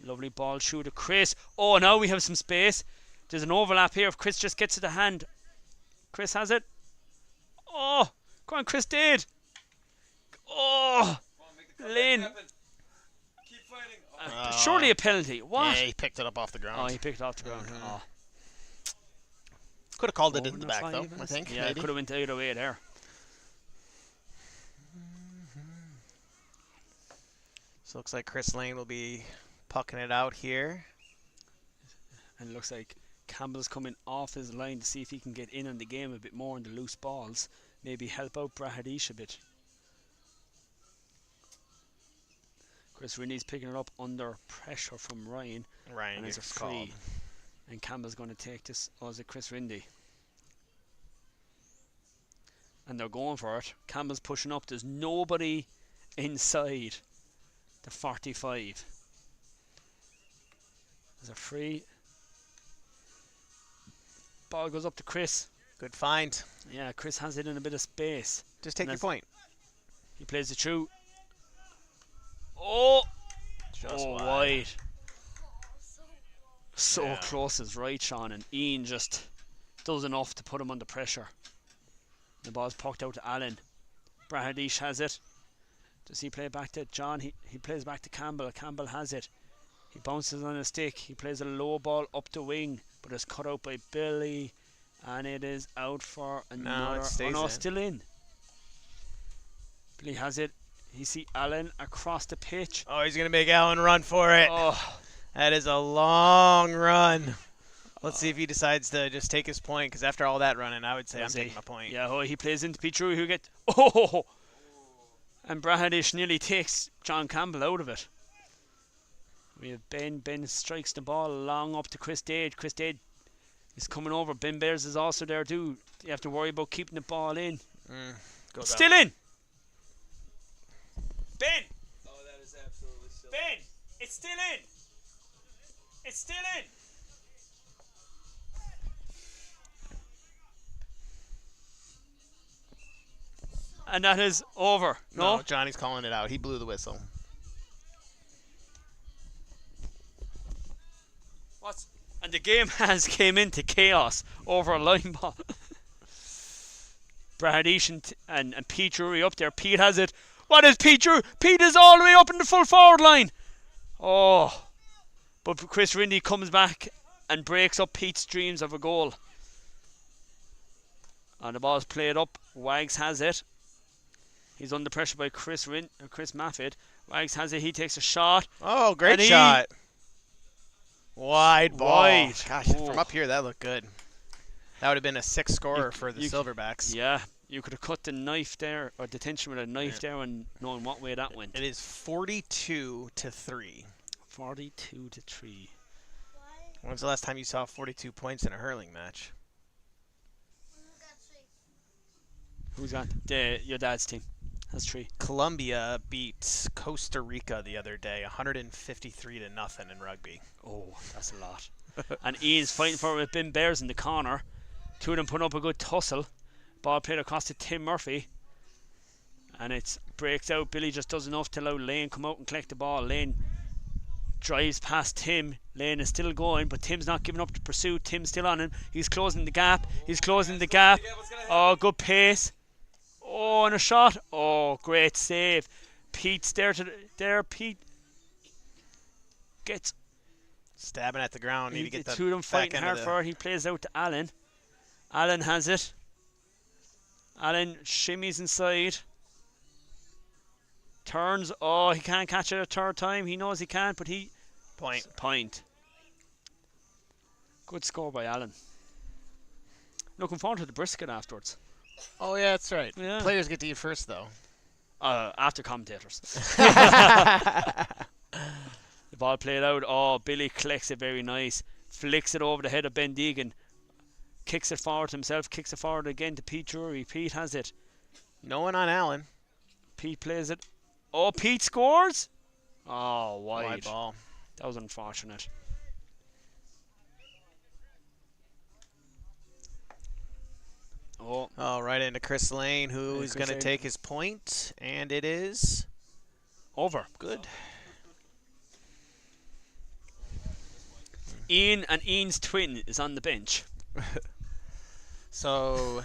Speaker 1: lovely ball shoot to Chris. Oh, now we have some space. There's an overlap here. If Chris just gets to the hand, Chris has it. Oh, come on, Chris did. Oh,
Speaker 3: Come on, make the comeback
Speaker 1: Lane.
Speaker 3: happen. Keep fighting.
Speaker 1: Surely a penalty. What?
Speaker 4: Yeah, he picked it up off the ground.
Speaker 1: Oh, he picked it off the ground. Oh.
Speaker 4: Could have called it
Speaker 1: 4
Speaker 4: in the
Speaker 1: and
Speaker 4: back,
Speaker 1: 5
Speaker 4: though,
Speaker 1: is-
Speaker 4: I think.
Speaker 1: Yeah, it
Speaker 4: maybe.
Speaker 1: could have went either way there.
Speaker 4: So looks like Chris Lane will be pucking it out here.
Speaker 1: And it looks like Campbell's coming off his line to see if he can get in on the game a bit more on the loose balls. Maybe help out Brahadish a bit. Chris Rindy's picking it up under pressure from Ryan.
Speaker 4: Ryan
Speaker 1: And it's a
Speaker 4: gets
Speaker 1: free.
Speaker 4: called.
Speaker 1: And Campbell's going to take this. Oh, is it Chris Rindy? And they're going for it. Campbell's pushing up. There's nobody inside the 45. There's a free. Ball goes up to Chris.
Speaker 4: Good find.
Speaker 1: Yeah, Chris has it in a bit of space.
Speaker 4: Just take
Speaker 1: And
Speaker 4: your
Speaker 1: as-
Speaker 4: point.
Speaker 1: He plays it through. Oh!
Speaker 4: Just
Speaker 1: Oh,
Speaker 4: wide.
Speaker 1: wide.
Speaker 5: Oh, so
Speaker 1: So
Speaker 4: Yeah.
Speaker 1: close is right, Sean. And Ian just does enough to put him under pressure. The ball's poked out to Allen. Brahadish has it. Does he play back to John? He plays back to Campbell. Campbell has it. He bounces on a stick. He plays a low ball up the wing, but it's cut out by Billy. And it is out for another.
Speaker 4: it stays
Speaker 1: no,
Speaker 4: in.
Speaker 1: still in. Billy has it. You see Allen across the pitch.
Speaker 4: Oh, he's going to make Allen run for it.
Speaker 1: Oh,
Speaker 4: That is a long run. Let's see if he decides to just take his point, because after all that running, I would say I'm
Speaker 1: does he?
Speaker 4: taking my point.
Speaker 1: Yeah, he plays into Petru, who get. Oh! And Brahadish nearly takes John Campbell out of it. We have Ben. Ben strikes the ball long up to Chris Dade. Chris Dade is coming over. Ben Bears is also there too. You have to worry about keeping the ball in.
Speaker 4: Goes
Speaker 1: Still
Speaker 4: out.
Speaker 1: in. Ben.
Speaker 3: Oh, that is absolutely silly.
Speaker 1: Ben. It's still in. It's still in. And that is over. No?
Speaker 4: No, Johnny's calling it out. He blew the whistle.
Speaker 1: What? And the game has came into chaos over a line ball. Brahadish and Pete Drury up there. Pete has it. What is Pete Drury? Pete is all the way up in the full forward line. Oh. But Chris Rindy comes back and breaks up Pete's dreams of a goal. And the ball's played up. Wags has it. He's under pressure by Chris Maffitt. Wags has it. He takes a shot.
Speaker 4: Oh, great
Speaker 1: And he-
Speaker 4: shot. Wide ball.
Speaker 1: Wide.
Speaker 4: Gosh,
Speaker 1: Oh.
Speaker 4: from up here, that looked good. That would have been a 6 scorer for the
Speaker 1: you-
Speaker 4: Silverbacks.
Speaker 1: Yeah, you could have cut the knife there, or the tension with a knife there, and knowing what way that went.
Speaker 4: It is 42-3.
Speaker 1: 42-3.
Speaker 5: why?
Speaker 4: When's the last time you saw 42 points in a hurling match?
Speaker 5: Who got 6?
Speaker 1: Who's that? Your dad's team. That's 3.
Speaker 4: Colombia beat Costa Rica the other day, 153-0 in rugby.
Speaker 1: Oh, that's a lot. And Ian's fighting for it with Ben Bears in the corner. Two of them putting up a good tussle. Ball played across to Tim Murphy. And it breaks out. Billy just does enough to allow Lane come out and collect the ball. Lane drives past Tim. Lane is still going, but Tim's not giving up the pursuit. Tim's still on him. He's closing the gap. He's closing the gap. Oh, good pace. Oh, and a shot. Oh, great save. Pete's there. Pete gets.
Speaker 4: Stabbing at the ground. Need to get
Speaker 1: The
Speaker 4: the
Speaker 1: two of them
Speaker 4: back
Speaker 1: fighting
Speaker 4: end
Speaker 1: hard
Speaker 4: of
Speaker 1: for it. He plays out to Allen. Allen has it. Allen shimmies inside. Turns. Oh, he can't catch it a third time. He knows he can't, but he.
Speaker 4: point.
Speaker 1: Good score by Allen. Looking forward to the brisket afterwards.
Speaker 4: Oh, yeah, that's right.
Speaker 1: Yeah.
Speaker 4: Players get to eat first, though.
Speaker 1: After commentators. The ball played out. Oh, Billy collects it very nice. Flicks it over the head of Ben Deegan. Kicks it forward to himself. Kicks it forward again to Pete Drury. Pete has it.
Speaker 4: No one on Allen.
Speaker 1: Pete plays it. Oh, Pete scores. Oh,
Speaker 4: Wide
Speaker 1: wide.
Speaker 4: ball.
Speaker 1: That was unfortunate. Oh,
Speaker 4: Right into Chris Lane, who
Speaker 1: Yeah,
Speaker 4: is
Speaker 1: Chris
Speaker 4: going to
Speaker 1: Lane.
Speaker 4: take his point, and it is
Speaker 1: over.
Speaker 4: good.
Speaker 1: Ian and Ian's twin is on the bench.
Speaker 4: So,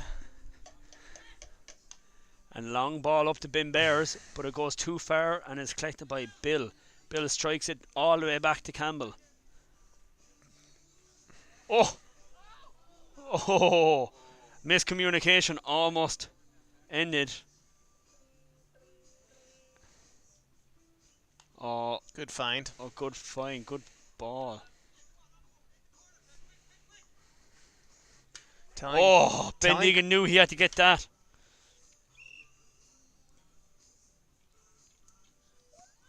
Speaker 1: And long ball up to Ben Bears, but it goes too far and is collected by Bill. Bill strikes it all the way back to Campbell. Oh, miscommunication almost ended. Oh,
Speaker 4: good find.
Speaker 1: good find, good ball.
Speaker 4: Telling,
Speaker 1: Oh, Ben
Speaker 4: telling-
Speaker 1: Deegan knew he had to get that.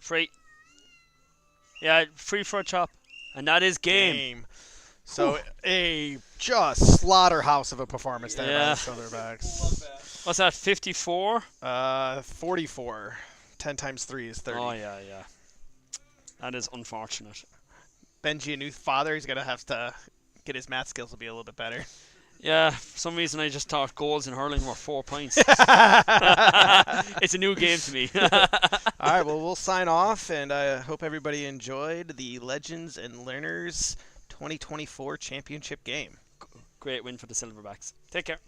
Speaker 1: Free. Yeah, free for a chop. And that is game.
Speaker 4: So, a just slaughterhouse of a performance there
Speaker 1: Yeah.
Speaker 4: by the Silverbacks.
Speaker 1: What's that, 54?
Speaker 4: 44. 10 times 3 is 30.
Speaker 1: Oh, yeah. That is unfortunate.
Speaker 4: Benji, a new father, he's going to have to get his math skills to be a little bit better.
Speaker 1: Yeah, for some reason I just thought goals in hurling were 4 points.
Speaker 4: All
Speaker 1: It's a new game to me.
Speaker 4: right, well, we'll sign off, and I hope everybody enjoyed the Legends and Learners 2024 championship game.
Speaker 1: Great win for the Silverbacks. Take care.